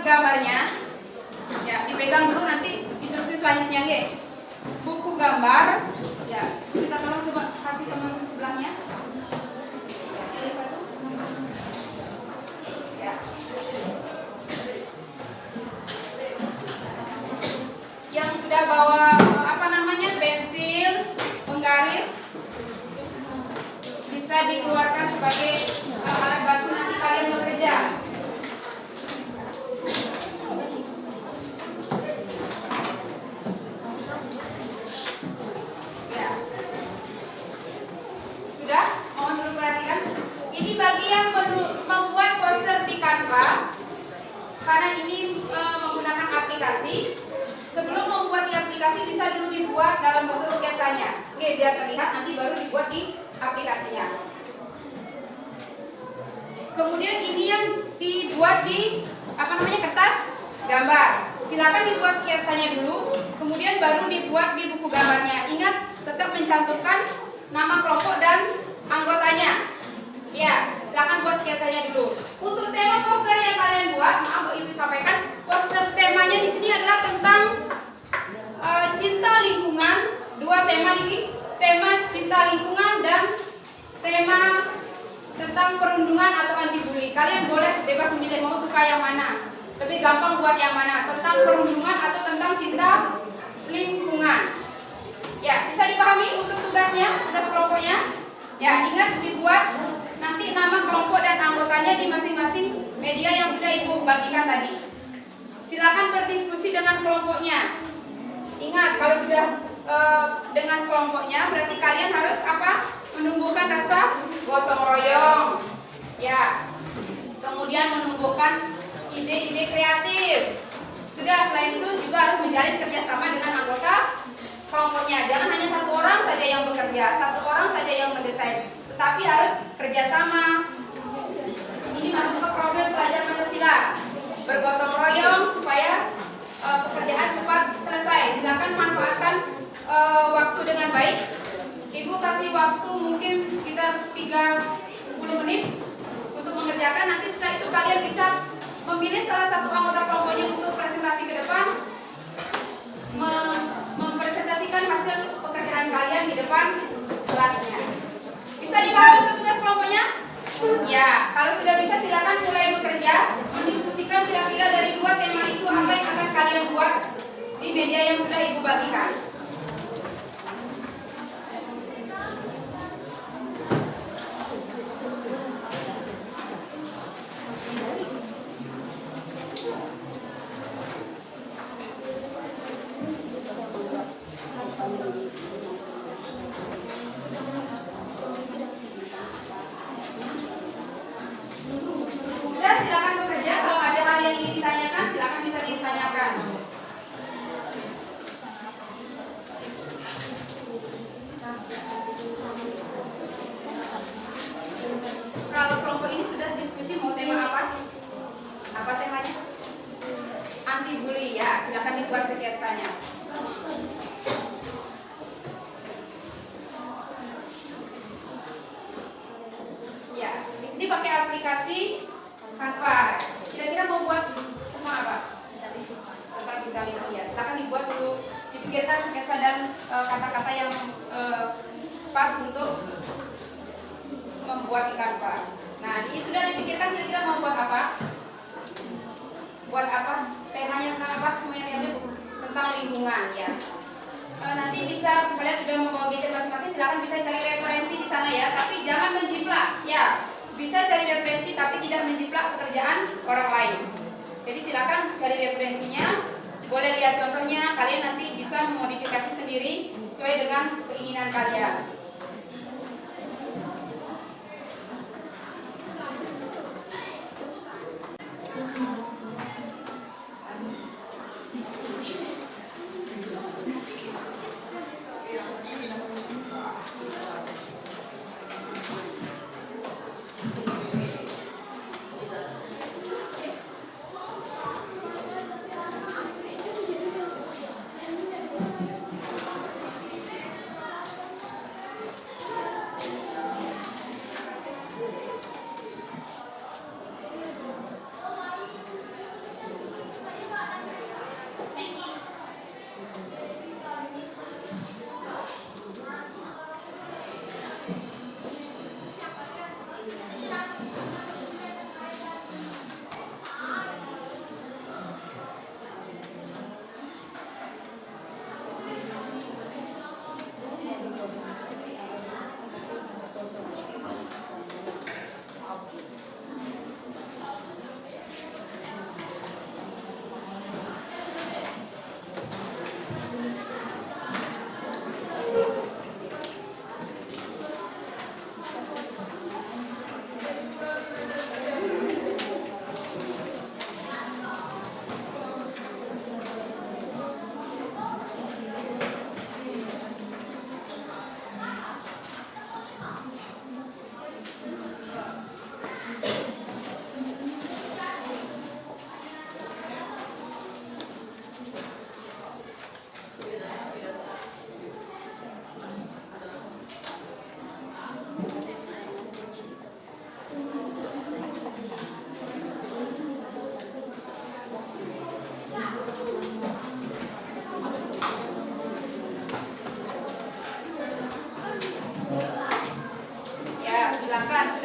Gambarnya ya dipegang dulu, nanti instruksi selanjutnya buku gambar ya, kita tolong coba kasih teman sebelahnya. penggaris bisa dikeluarkan sebagai alat bantu nanti kalian bekerja. Ya. Sudah? Mohon dulu perhatikan. Ini bagi yang membuat poster di Canva, karena ini menggunakan aplikasi. Sebelum membuat di aplikasi bisa dulu dibuat dalam bentuk sketsanya. Oke, biar terlihat, nanti baru dibuat di aplikasinya. Kemudian ini yang dibuat di kertas gambar. Silakan dibuat sketsanya dulu, kemudian baru dibuat di buku gambarnya. Ingat, tetap mencantumkan nama kelompok dan anggotanya. Ya, silakan buat sketsanya dulu. Untuk tema poster yang kalian buat, maaf Ibu sampaikan, poster temanya di sini adalah tentang cinta lingkungan. Dua tema ini, tema cinta lingkungan dan tema tentang perundungan atau anti bully. Kalian boleh bebas memilih mau suka yang mana. Lebih gampang buat yang mana, tentang perundungan atau tentang cinta lingkungan. Ya, bisa dipahami untuk tugasnya, tugas kelompoknya. Ya, ingat dibuat nanti nama kelompok dan anggotanya di masing-masing media yang sudah Ibu bagikan tadi. Silakan berdiskusi dengan kelompoknya. Ingat, kalau sudah dengan kelompoknya, berarti kalian harus apa? Menumbuhkan rasa gotong royong. Ya. Kemudian menumbuhkan ide-ide kreatif. Sudah, selain itu juga harus menjalin kerjasama dengan anggota kelompoknya. Jangan hanya satu orang saja yang bekerja, satu orang saja yang mendesain, tetapi harus kerjasama. Ini masuk ke profil pelajar Pancasila. Bergotong royong supaya pekerjaan cepat selesai. Silakan manfaatkan waktu dengan baik. Ibu kasih waktu mungkin sekitar 30 menit untuk mengerjakan. Nanti setelah itu kalian bisa memilih salah satu anggota kelompoknya untuk presentasi ke depan, mempresentasikan hasil pekerjaan kalian di depan kelasnya. Bisa dipahami untuk tugas kelompoknya? Ya, kalau sudah bisa silakan mulai bekerja, mendiskusikan kira-kira dari dua tema itu apa yang akan kalian buat di media yang sudah Ibu bagikan. Sudah, silakan bekerja. Kalau ada hal yang ingin ditanyakan, silakan bisa ditanyakan. Kalau kelompok ini sudah diskusi mau tema apa? Apa temanya? Anti bully, ya. Silakan dibuat sketsanya. Ya, di sini pakai aplikasi Canva. Kira-kira mau buat tentang apa? Tentang cinta lingkungan, ya. Silakan dibuat dulu, dipikirkan sketsa dan kata-kata yang pas untuk membuat di Canva. Nah, ini sudah dipikirkan kira-kira mau buat apa? Buat apa? Temanya tentang apa? Tentang lingkungan, ya. Nanti bisa kalian sudah membawa gadget masing-masing, silakan bisa cari referensi di sana ya, tapi jangan menjiplak, ya. Bisa cari referensi tapi tidak menjiplak pekerjaan orang lain. Jadi silakan cari referensinya, boleh lihat contohnya, kalian nanti bisa memodifikasi sendiri sesuai dengan keinginan kalian.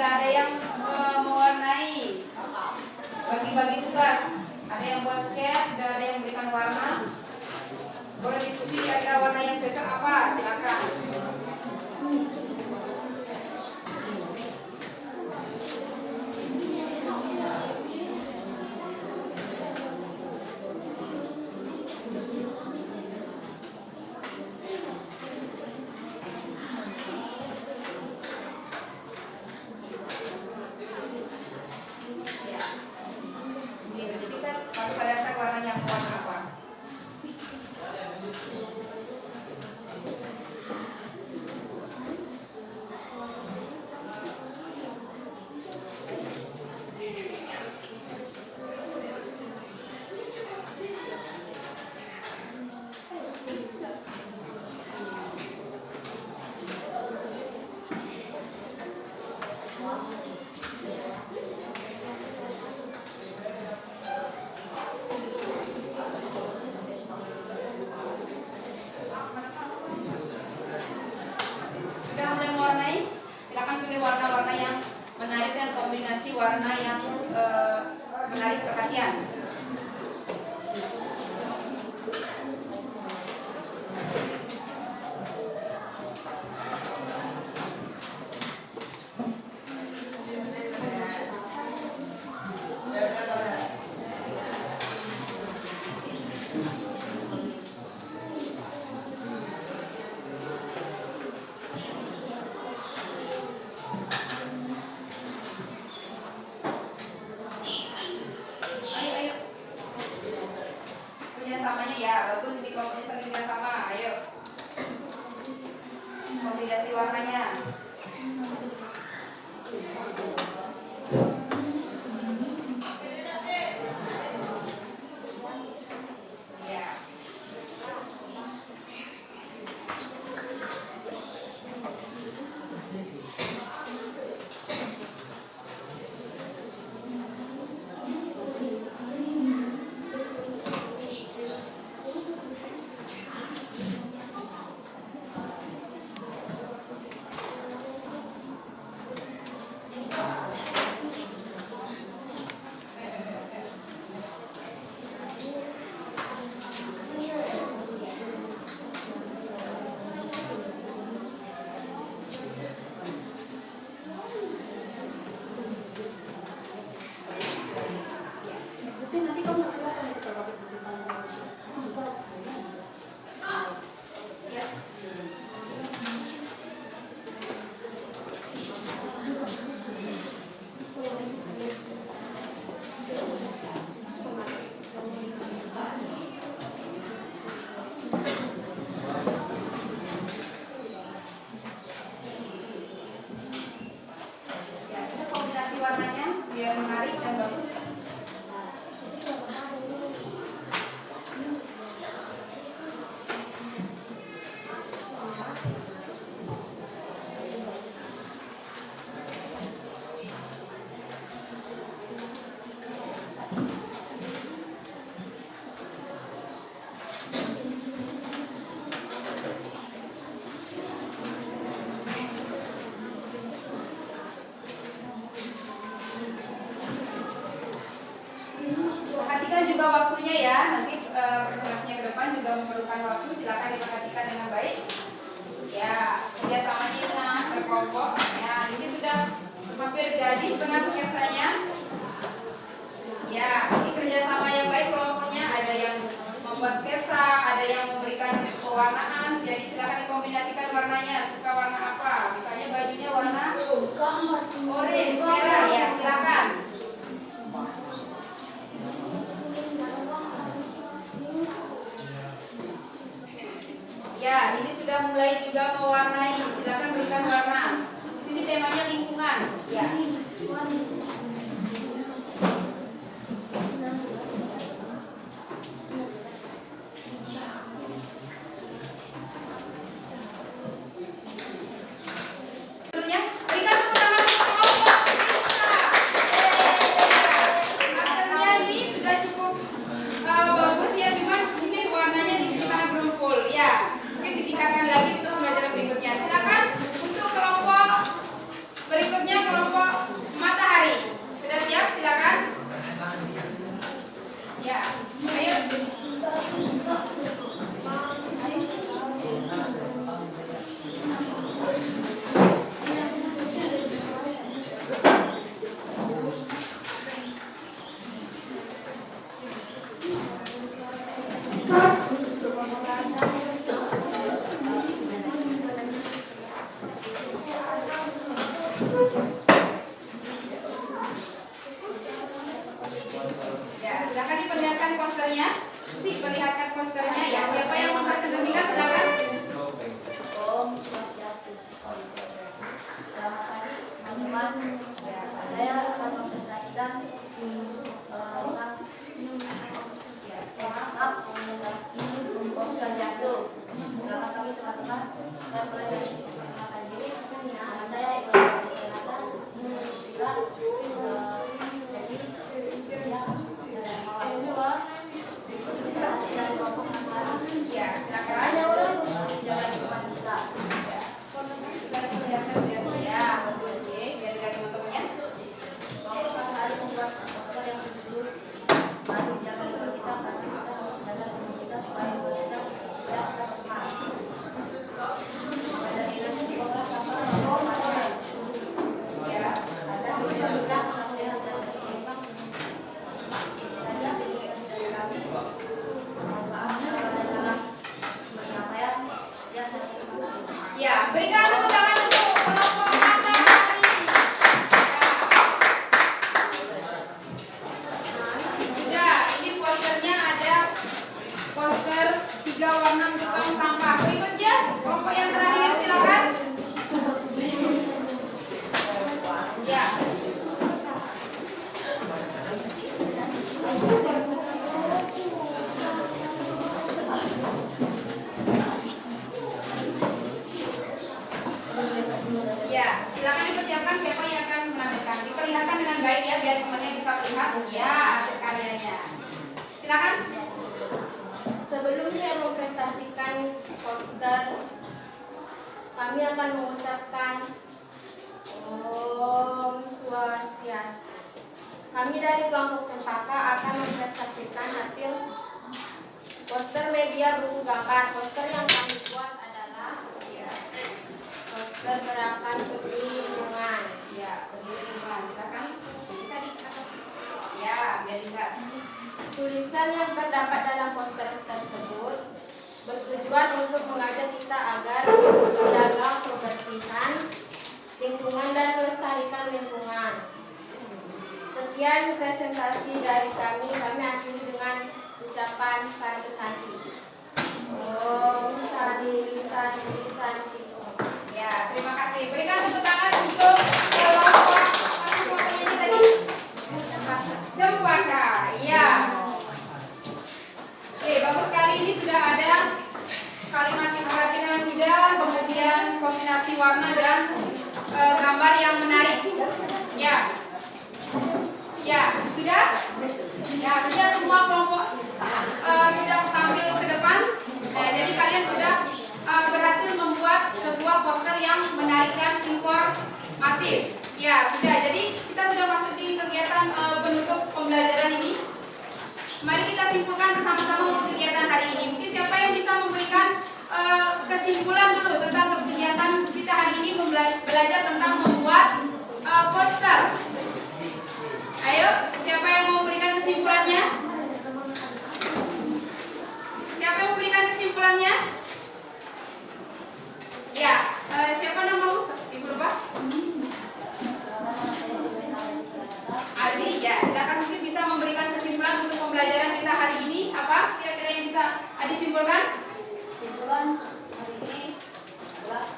sudah ada yang mewarnai, bagi-bagi tugas. Ada yang buat sketch, sudah ada yang memberikan warna. Boleh diskusi kira-kira warna yang cocok apa? Silakan. Warna-warna yang menarik dan kombinasi warna yang menarik perhatian. Kerjasamanya ya, bagus di kelompoknya saling kerjasama. Ayo, kombinasi warnanya. Ya. Nanti kamu kelihatan itu kalau pakai putih sama bisa. Ya. Ya, sudah kombinasi warnanya biar menarik dan bagus. Perhatikan juga waktunya ya, nanti presentasinya ke depan juga memerlukan waktu, silakan diperhatikan dengan baik. Ya, kerjasamanya ingat berkelompok. Ya, ini sudah hampir jadi setengah sketsanya. Ya, ini kerjasama yang baik kelompoknya, ada yang membuat sketsa, ada yang memberikan pewarnaan. Jadi silakan dikombinasikan warnanya, suka warna apa? Misalnya bajunya warna orange, merah, ya silakan. Ya, ini sudah mulai juga mewarnai. Silakan berikan warna. Di sini temanya lingkungan. Ya. Dulunya, berikan tepuk tangan untuk kelompok. Hasilnya ini sudah cukup bagus ya, cuman mungkin warnanya di sini karena belum full. Ya. Mungkin ditingkatkan lagi untuk pembelajaran berikutnya. Silakan untuk kelompok berikutnya, kelompok Ya, silakan dipersiapkan siapa yang akan menampilkan. Diperlihatkan dengan baik ya, biar temannya bisa melihat ya hasil karyanya. Silakan. Sebelum saya mempresentasikan poster, kami akan mengucapkan Om Swastiastu. Kami dari kelompok Cempaka akan mempresentasikan hasil poster media buku gambar. Poster yang kami buat adalah poster gerakan peduli lingkungan. Ya, peduli lingkungan. Silakan. Bisa di atas. Ya, biar lihat. Tulisan yang terdapat dalam poster tersebut bertujuan untuk mengajak kita agar menjaga kebersihan lingkungan dan melestarikan lingkungan. Sekian presentasi dari kami. Kami akhiri dengan ucapan Parmesati. Om Santi Santi Santi. Ya, terima kasih. Berikan tepuk tangan untuk kelompok apa ini tadi? Cempaka. Ya. Oke, bagus sekali. Ini sudah ada kalimat imperatifnya sudah, kemudian kombinasi warna dan gambar yang menarik. Ya. Ya, sudah? Ya, sudah semua kelompok sudah tampil ke depan. Nah, jadi kalian sudah berhasil membuat sebuah poster yang menarik dan informatif. Ya, sudah. Jadi kita sudah masuk di kegiatan penutup pembelajaran ini. Mari kita simpulkan bersama-sama untuk kegiatan hari ini. Mungkin siapa yang bisa memberikan kesimpulan dulu tentang kegiatan kita hari ini, belajar tentang membuat poster. Ayo, siapa yang mau memberikan kesimpulannya? Siapa yang memberikan kesimpulannya? Ya, siapa namamu? Ibu lupa? Aldi, ya, silakan mungkin bisa memberikan kesimpulan untuk pembelajaran kita hari ini. Apa kira-kira yang bisa Adi simpulkan? Kesimpulan hari ini adalah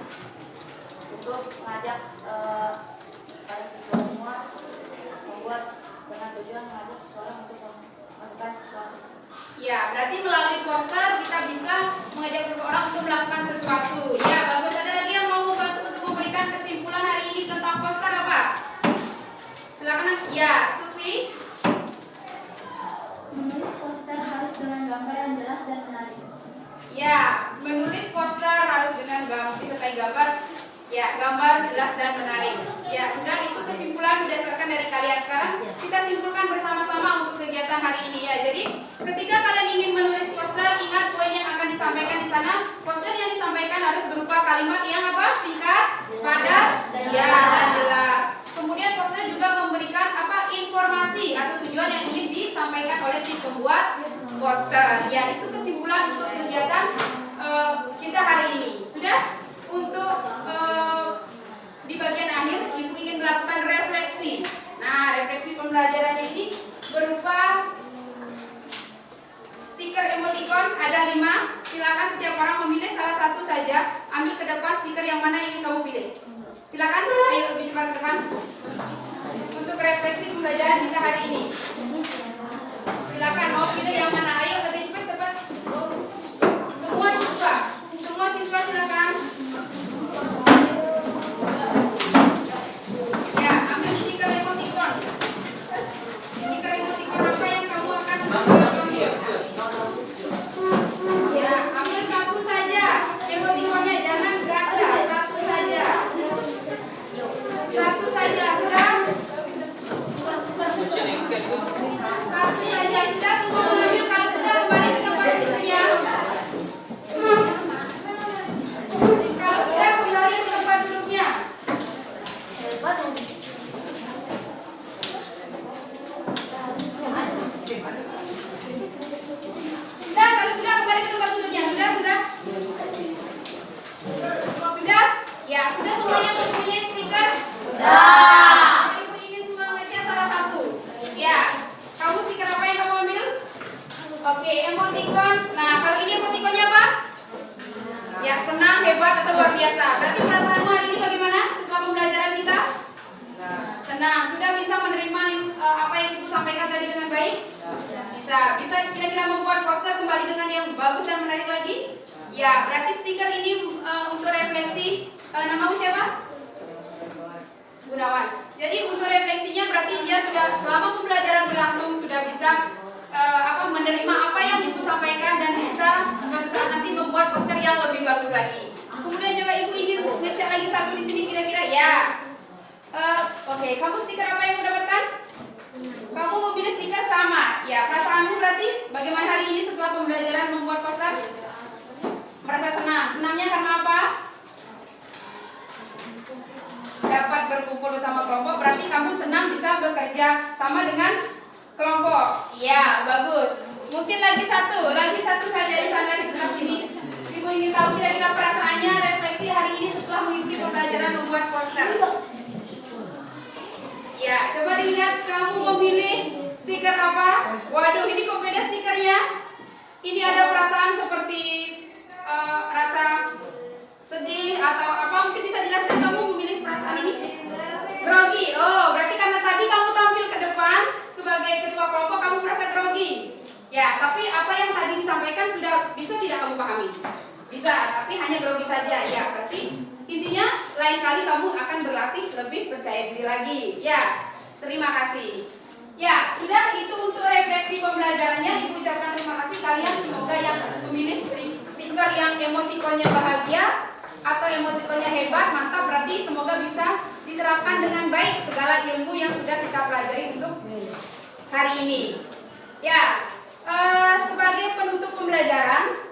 untuk mengajak para siswa semua membuat dengan tujuan mengajak seseorang untuk melakukan sesuatu. Ya, berarti melalui poster kita bisa mengajak seseorang untuk melakukan sesuatu. Ya, bagus. Ada lagi yang mau membantu untuk memberikan kesimpulan hari ini tentang poster apa? Silakan. Ya, Sufi. Menulis poster harus dengan gambar yang jelas dan menarik. Ya, menulis poster harus dengan disertai gambar. Ya, gambar jelas dan menarik. Ya, sudah itu kesimpulan berdasarkan dari kalian. Sekarang kita simpulkan bersama-sama untuk kegiatan hari ini ya. Jadi, ketika kalian ingin menulis poster, ingat poin yang akan disampaikan di sana. Poster yang disampaikan harus berupa kalimat yang apa? Singkat, padat, ya, dan jelas. Kemudian poster juga memberikan apa? Informasi atau tujuan yang ingin disampaikan oleh si pembuat poster. Ya, itu kesimpulan untuk kegiatan kita hari ini. Sudah? Untuk di bagian akhir, Ibu ingin melakukan refleksi. Nah, refleksi pembelajarannya ini berupa stiker emoticon, ada 5. Silakan setiap orang memilih salah satu saja. Ambil ke depan stiker yang mana yang ingin kamu pilih. Silakan, ayo lebih cepat ke depan. Untuk refleksi pembelajaran kita hari ini. Silakan mau pilih yang mana? Ayo lebih cepat. Semua siswa silakan. Ya, ambil stiker emoticon. Stiker emoticon apa yang kamu akan ambil? Ya, ambil satu saja. Emoticonnya jangan ganda, satu saja. Satu saja, sudah? Satu saja, sudah semua mengambil. Kalau sudah kembali ke tempat duduknya. Kalau sudah kembali ke tempat duduknya. Sudah, kalau sudah kembali ke tempat duduknya. Sudah? Sudah? Ya, sudah semuanya mempunyai stiker? Sudah. Ibu ingin mengecek salah satu. Ya, kamu stiker apa yang kamu ambil? Oke, emoticon. Nah, kalau ini emoticonnya apa? Ya, senang, hebat, atau luar biasa. Berarti perasaanmu hari ini bagaimana setelah pembelajaran kita? Senang. Sudah bisa menerima apa yang Ibu sampaikan tadi dengan baik? Bisa kira-kira membuat poster kembali dengan yang bagus dan menarik lagi? Ya, berarti stiker ini untuk refleksi. Namamu siapa? Gunawan. Jadi untuk refleksinya berarti dia sudah selama pembelajaran berlangsung sudah bisa menerima apa yang Ibu sampaikan dan bisa suatu saat nanti membuat poster yang lebih bagus lagi. Kemudian coba Ibu ingin ngecek lagi satu di sini kira-kira ya. Oke, kamu stiker apa yang kamu dapatkan? Kamu memilih stiker sama. Ya, perasaanmu berarti bagaimana hari ini setelah pembelajaran membuat poster? Merasa senang. Senangnya karena apa? Dapat berkumpul bersama kelompok, berarti kamu senang bisa bekerja sama dengan kelompok. Iya, bagus. Mungkin lagi satu saja di sana di sebelah sini. Ibu ingin tahu kira-kira perasaannya refleksi hari ini setelah mengikuti pembelajaran membuat poster. Ya, coba dilihat kamu memilih stiker apa? Waduh, ini kok beda stikernya? Ini ada perasaan seperti rasa sedih atau apa? Mungkin bisa jelaskan kamu memilih perasaan ini? Grogi. Oh, berarti karena tadi kamu tampil ke depan sebagai ketua kelompok kamu merasa grogi. Ya, tapi apa yang tadi disampaikan sudah bisa tidak kamu pahami? Bisa, tapi hanya grogi saja. Ya, berarti intinya lain kali kamu akan berlatih lebih percaya diri lagi. Ya, terima kasih. Ya, sudah itu untuk refleksi pembelajarannya. Ibu ucapkan terima kasih kalian semoga yang memilih stiker yang emotikonnya bahagia atau emotikonnya hebat, mantap, berarti semoga bisa diterapkan dengan baik segala ilmu yang sudah kita pelajari untuk hari ini. Ya, sebagai penutup pembelajaran,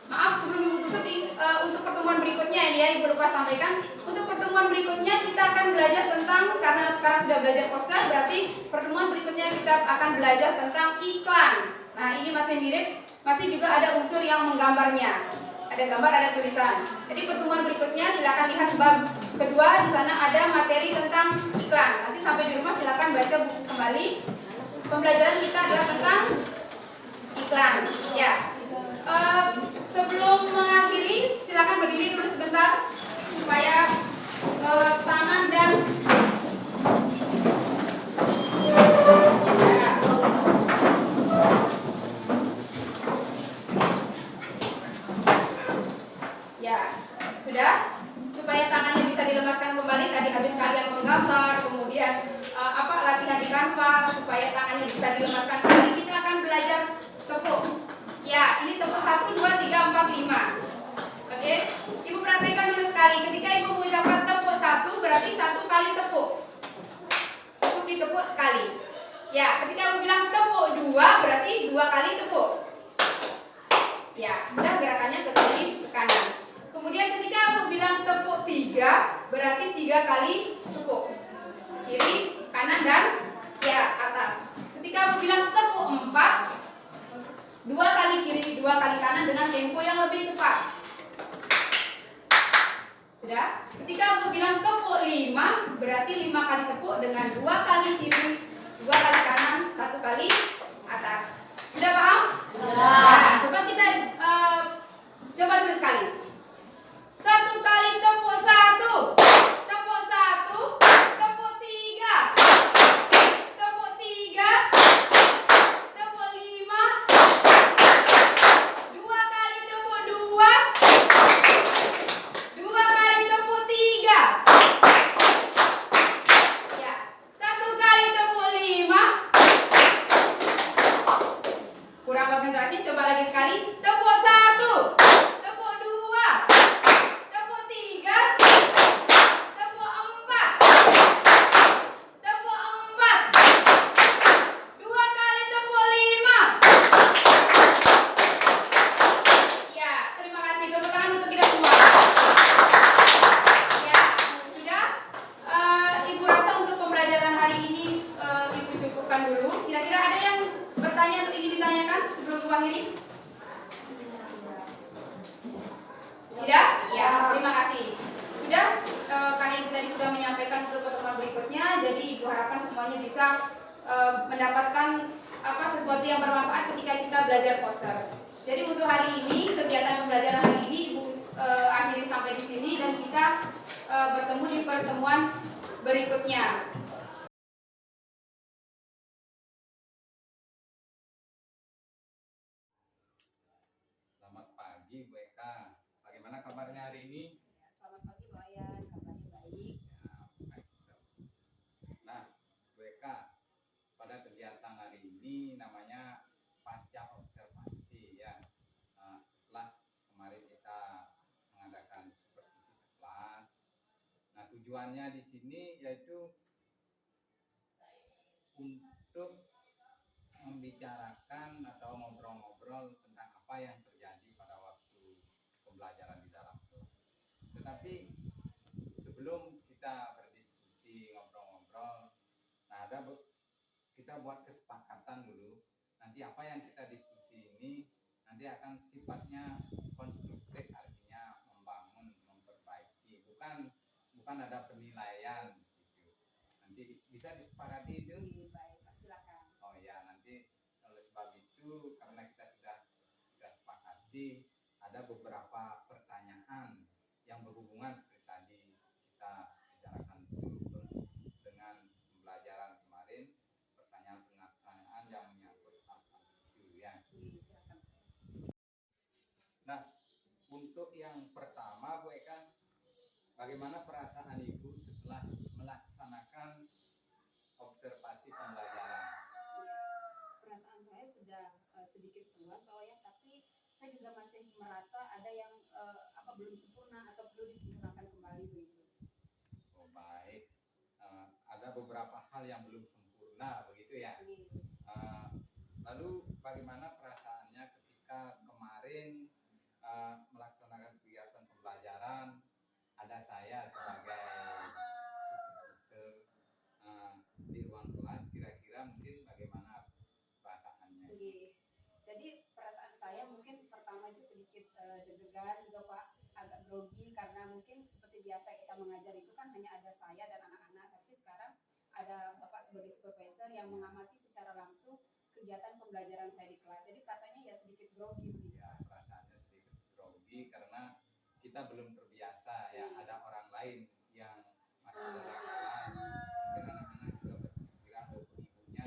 maaf sebelum Ibu tutup untuk pertemuan berikutnya ini ya Ibu lupa sampaikan. Untuk pertemuan berikutnya kita akan belajar tentang, karena sekarang sudah belajar poster, berarti pertemuan berikutnya kita akan belajar tentang iklan. Nah, ini masih mirip, masih juga ada unsur yang menggambarnya. Ada gambar, ada tulisan. Jadi pertemuan berikutnya silakan lihat bab kedua, di sana ada materi tentang iklan. Nanti sampai di rumah silakan baca buku kembali. Pembelajaran kita adalah tentang iklan. Ya. Sebelum mengakhiri, silakan berdiri dulu sebentar supaya tangan dan ya, sudah, supaya tangannya bisa dilemaskan kembali. Tadi habis kalian menggambar, kemudian latihan di Canva, supaya tangannya bisa dilemaskan kembali. Kita akan belajar tepuk. Ya, ini tepuk 1, 2, 3, 4, 5. Oke, Ibu praktekkan dulu sekali. Ketika Ibu mengucapkan tepuk 1, berarti 1 kali tepuk. Cukup ditepuk sekali. Ya, ketika Ibu bilang tepuk 2, berarti 2 kali tepuk. Ya, sudah gerakannya ke kiri, ke kanan. Kemudian ketika Ibu bilang tepuk 3, berarti 3 kali tepuk. Kiri, kanan, dan ya atas. Ketika Ibu bilang tepuk 4, 2 kali kiri, 2 kali kanan dengan tempo yang lebih cepat. Sudah? Ketika aku bilang tepuk 5, berarti 5 kali tepuk dengan 2 kali kiri, 2 kali kanan, 1 kali atas. Sudah paham? Nah, coba kita coba dulu sekali. 1 kali tepuk 1, tepuk 1, tepuk 3, tepuk 3, tepuk 5, 2 kali tepuk 2, 2 kali tepuk 3. Ya, 1 kali tepuk 5. Kurang konsentrasi, coba lagi sekali. Tepuk 1, tepuk 2, tepuk 3, tepuk 4, tepuk 4, 2 kali tepuk 5. Ya, terima kasih. Tepuk tangan untuk kita semua. Ya, sudah. Ibu rasa untuk pembelajaran hari ini Ibu cukupkan dulu. Kira-kira ada yang bertanya atau ingin ditanyakan sebelum Ibu akhiri? Tidak? Ya, terima kasih. Sudah, kalian tadi sudah menyampaikan untuk pertemuan berikutnya. Jadi Ibu harapkan semuanya bisa mendapatkan sesuatu yang bermanfaat ketika kita belajar poster. Jadi untuk hari ini, kegiatan pembelajaran hari ini Ibu akhiri sampai di sini dan kita bertemu di pertemuan berikutnya. Selamat pagi Bu Eka. Bagaimana kabarnya hari ini? Selamat pagi Bu Ayan, kabarnya baik. Ya, baik. tujuannya di sini yaitu untuk membicarakan atau ngobrol-ngobrol tentang apa yang terjadi pada waktu pembelajaran di dalam kelas. Tetapi sebelum kita berdiskusi, ngobrol-ngobrol, nah kita buat kesepakatan dulu. Nanti apa yang kita diskusi ini nanti akan sifatnya konstruktif, artinya membangun, memperbaiki, bukan ada penilaian gitu. Nanti bisa disepakati itu. Baik, Pak, silakan. Oh ya, nanti oleh sebab itu karena kita sudah sepakati ada beberapa pertanyaan yang berhubungan seperti tadi kita bicarakan itu dengan pembelajaran kemarin, pertanyaan-pertanyaan yang menyangkut apa itu ya. Silakan. Nah, untuk yang pertama Bu Eka, bagaimana perasaan Ibu setelah melaksanakan observasi pembelajaran? Perasaan saya sudah sedikit keluar Pak Wayan, tapi saya juga masih merasa ada yang belum sempurna atau perlu disempurnakan kembali begitu. Oh baik. Ada beberapa hal yang belum sempurna begitu ya. Lalu bagaimana perasaannya ketika kemarin melaksanakan kegiatan pembelajaran, ada saya sebagai supervisor di ruang kelas, kira-kira mungkin bagaimana perasaannya? Jadi perasaan saya mungkin pertama itu sedikit deg-degan juga Pak, agak grogi karena mungkin seperti biasa kita mengajar itu kan hanya ada saya dan anak-anak, tapi sekarang ada Bapak sebagai supervisor yang mengamati secara langsung kegiatan pembelajaran saya di kelas. Jadi perasaannya ya sedikit grogi begitu. Ya, perasaannya sedikit grogi karena kita belum terbiasa ya, ada orang lain yang masih dalam kelas, dan anak-anak juga berpikiran ibunya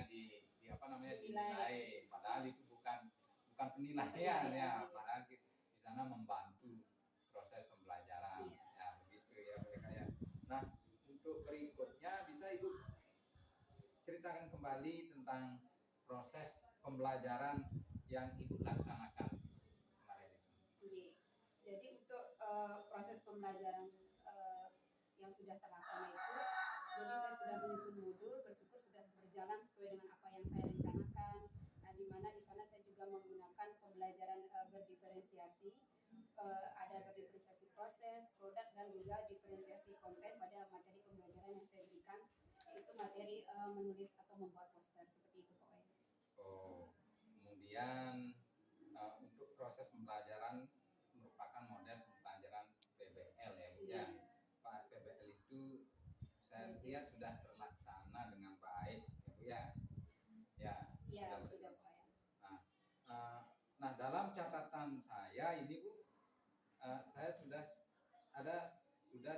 dinilai, padahal itu bukan penilaian ya, padahal di sana membantu proses pembelajaran ya, begitu ya mereka ya. Nah, untuk berikutnya bisa Ibu ceritakan kembali tentang proses pembelajaran yang Ibu laksanakan kemarin itu. Jadi untuk proses pembelajaran yang sudah terlaksana itu, jadi saya sudah menyusun modul, bersyukur sudah berjalan sesuai dengan apa yang saya rencanakan. Nah, di mana di sana saya juga menggunakan pembelajaran berdiferensiasi, ada berdiferensiasi proses, produk, dan juga diferensiasi konten pada materi pembelajaran yang saya berikan, yaitu materi menulis atau membuat poster seperti itu Pak Wayan. Oh, kemudian untuk proses pembelajaran merupakan model pembelajaran PBL ya Bu ya. Pak, PBL itu saya lihat sudah terlaksana dengan baik ya Bu ya. Ya, sudah Pak Wayan. Nah, dalam catatan saya ini Bu, saya sudah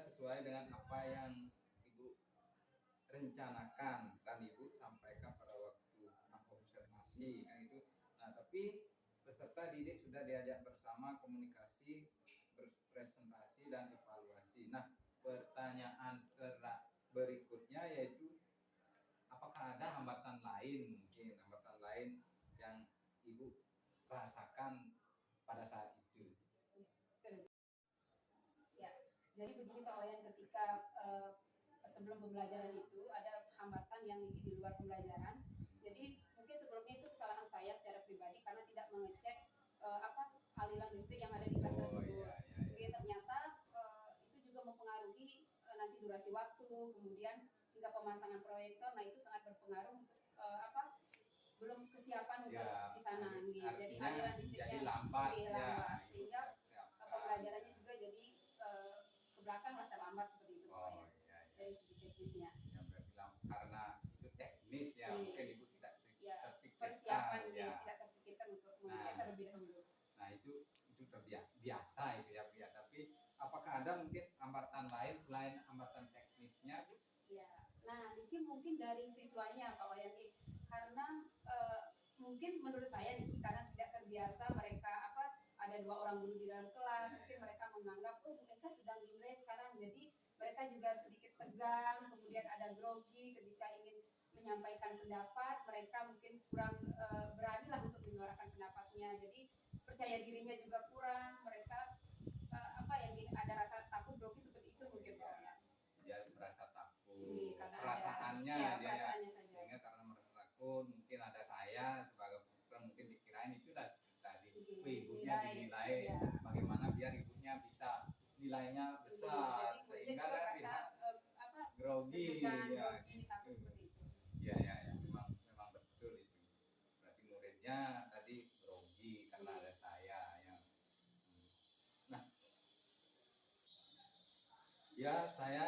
sesuai dengan apa yang Ibu rencanakan dan Ibu sampaikan pada waktu observasi kan itu. Nah, tapi peserta didik sudah diajak bersama komunikasi, berpresentasi dan evaluasi. Nah, pertanyaan berikutnya yaitu apakah ada hambatan lain yang Ibu rasakan pada saat itu? Ya, jadi begini Pak Wayan, ketika sebelum pembelajaran itu ada hambatan yang di luar pembelajaran. Jadi mungkin sebelumnya itu kesalahan saya secara pribadi karena tidak mengecek aliran listrik yang ada di kelas tersebut. Jadi ternyata itu juga mempengaruhi nanti durasi waktu, kemudian hingga pemasangan proyektor. Nah, itu sangat berpengaruh untuk belum kesiapan untuk di sana. Jadi aliran listriknya lambat, sehingga pembelajarannya juga jadi ke belakang lah, terlambat seperti itu. Dari segi teknisnya. Ya, berarti karena itu teknis ya, mungkin Ibu tidak terpikirkan. Persiapan tidak terpikirkan untuk mengecek terlebih dahulu. Nah, itu biasa itu ya Bu ya. Tapi apakah ada mungkin hambatan lain selain hambatan teknisnya Bu? Iya. Nah, mungkin dari siswanya Pak Wayan, karena mungkin menurut saya karena tidak terbiasa mereka ada 2 orang guru di dalam kelas, mungkin mereka menganggap mereka sedang delay sekarang, jadi mereka juga sedikit tegang, kemudian ada grogi ketika ingin menyampaikan pendapat, mereka mungkin kurang berani lah untuk menyuarakan pendapatnya, jadi percaya dirinya juga kurang, mereka ada rasa takut, grogi seperti itu mungkin Pak Wayan. Ya, walaupun mungkin ada saya sebagai pemikir mungkin dikirain itu tadi ibunya Nilai, dinilai iya. bagaimana biar ibunya bisa nilainya besar Jadi muridnya sehingga juga kan merasa pihak apa grogi deg-degan, ya grogi, takut gitu. seperti itu. Ya, memang betul itu. Berarti muridnya tadi grogi karena ada saya yang. Nah, ya saya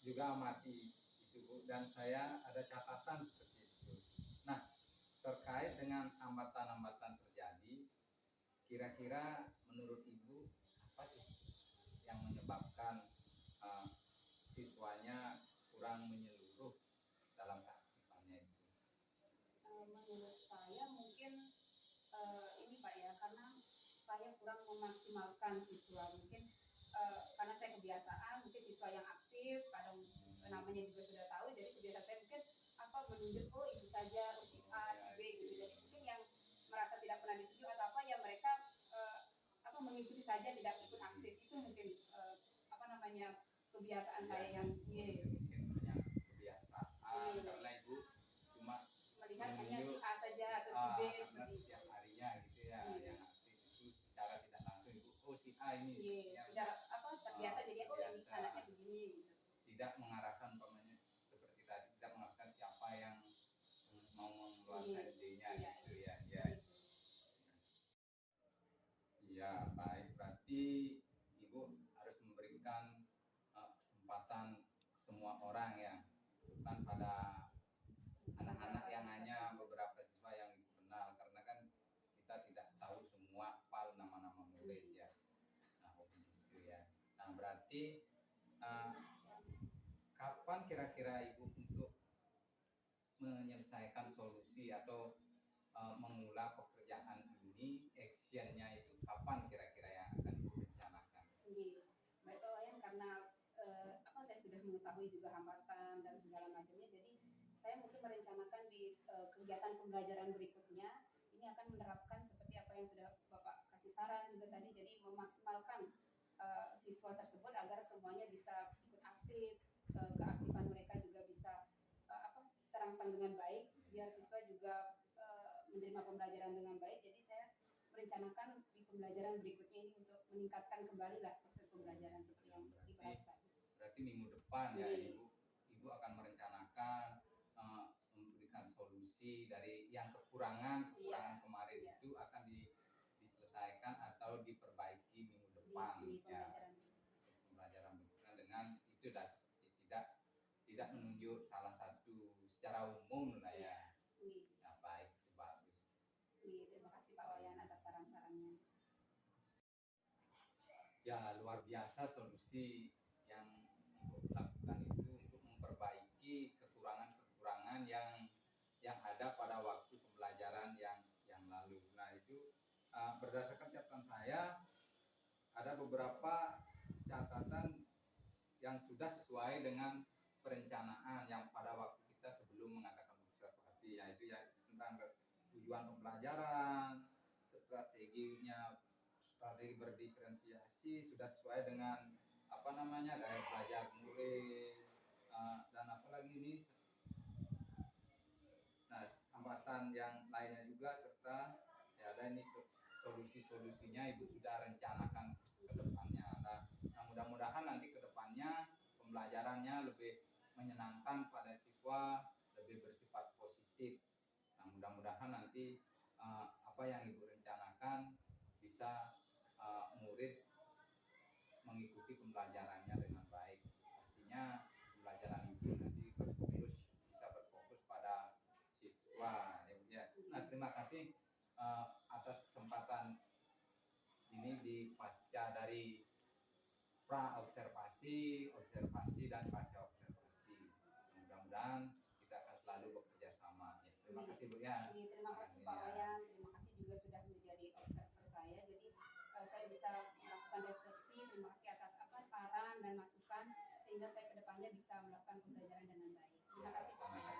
juga amati itu Bu, dan saya ada catatan seperti itu. Nah, terkait dengan hambatan-hambatan terjadi, kira-kira menurut Ibu apa sih yang menyebabkan uh, siswanya kurang menyeluruh dalam keaktifannya itu? Menurut saya mungkin ini Pak ya, karena saya kurang memaksimalkan siswa. Mungkin karena saya kebiasaan, mungkin siswa yang aktif, kadang namanya juga sudah tahu, jadi kebiasaan saya mungkin apa menunjuk oh itu saja, oh si A, si B gitu. Jadi mungkin yang merasa tidak pernah ditunjuk atau apa ya mereka apa mengikuti saja tidak ikut aktif itu mungkin apa namanya kebiasaan saya yang mungkin yang kebiasaan karena Ibu cuma melihat hanya si A saja atau si B karena seperti itu. setiap harinya gitu ya yang aktif itu secara tidak langsung Ibu oh si A ini yang Sudah apa terbiasa jadi oh ini terbiasa. anaknya begini gitu. Tidak mengarahkan umpamanya seperti tadi tidak mengarahkan siapa yang mau mengeluarkan idenya gitu ya ya baik berarti Ibu harus memberikan kesempatan semua orang ya bukan pada anak-anak yang hanya beberapa siswa yang Ibu kenal karena kan kita tidak tahu semua hafal nama-nama murid ya nah begitu ya nah berarti kapan kira-kira Ibu untuk menyelesaikan solusi atau mengulang pekerjaan ini actionnya itu kapan kira-kira yang akan direncanakan? Baik Pak Wayan karena apa saya sudah mengetahui juga hambatan dan segala macamnya jadi saya mungkin merencanakan di kegiatan pembelajaran berikutnya ini akan menerapkan seperti apa yang sudah Bapak kasih saran juga tadi jadi memaksimalkan siswa tersebut agar semuanya bisa ikut aktif keaktifan mereka juga bisa apa terangsang dengan baik biar siswa juga menerima pembelajaran dengan baik jadi saya merencanakan di pembelajaran berikutnya ini untuk meningkatkan kembali lah proses pembelajaran seperti yang dibahas tadi. Berarti minggu depan ya Ibu akan merencanakan memberikan solusi dari yang kekurangan kemarin itu akan diselesaikan atau diperbaiki minggu depan di ya pembelajaran berikutnya dengan itu dah seperti tidak menunjuk salah satu secara umum lah ya. Nah, baik itu bagus. Terima kasih Pak Wayan atas saran-sarannya. Ya luar biasa solusi yang Ibu lakukan itu untuk memperbaiki kekurangan-kekurangan yang ada pada waktu pembelajaran yang lalu. Nah itu berdasarkan catatan saya ada beberapa catatan yang sudah sesuai dengan perencanaan yang pada waktu kita sebelum mengadakan observasi yaitu ya tentang tujuan pembelajaran, strategi berdiferensiasi sudah sesuai dengan apa namanya gaya belajar murid dan apalagi ini nah hambatan yang lainnya juga serta ya ada ini solusinya Ibu sudah rencanakan ke depannya nah mudah-mudahan nanti ke depannya pembelajarannya lebih menyenangkan pada siswa lebih bersifat positif nah mudah-mudahan nanti apa yang Ibu rencanakan bisa murid mengikuti pembelajarannya dengan baik. Artinya pembelajaran itu nanti bisa berfokus pada siswa. Ya. Nah terima kasih atas kesempatan ini di pasca dari pra observasi dan pasca observasi. Mudah-mudahan kita akan selalu bekerja sama. Ya, terima kasih Bu ya. Terima kasih Pak Wayan, terima kasih juga sudah menjadi observer saya. Jadi saya bisa melakukan refleksi. Terima kasih atas saran dan masukan sehingga saya kedepannya bisa melakukan pembelajaran dengan baik. Terima kasih Pak Wayan.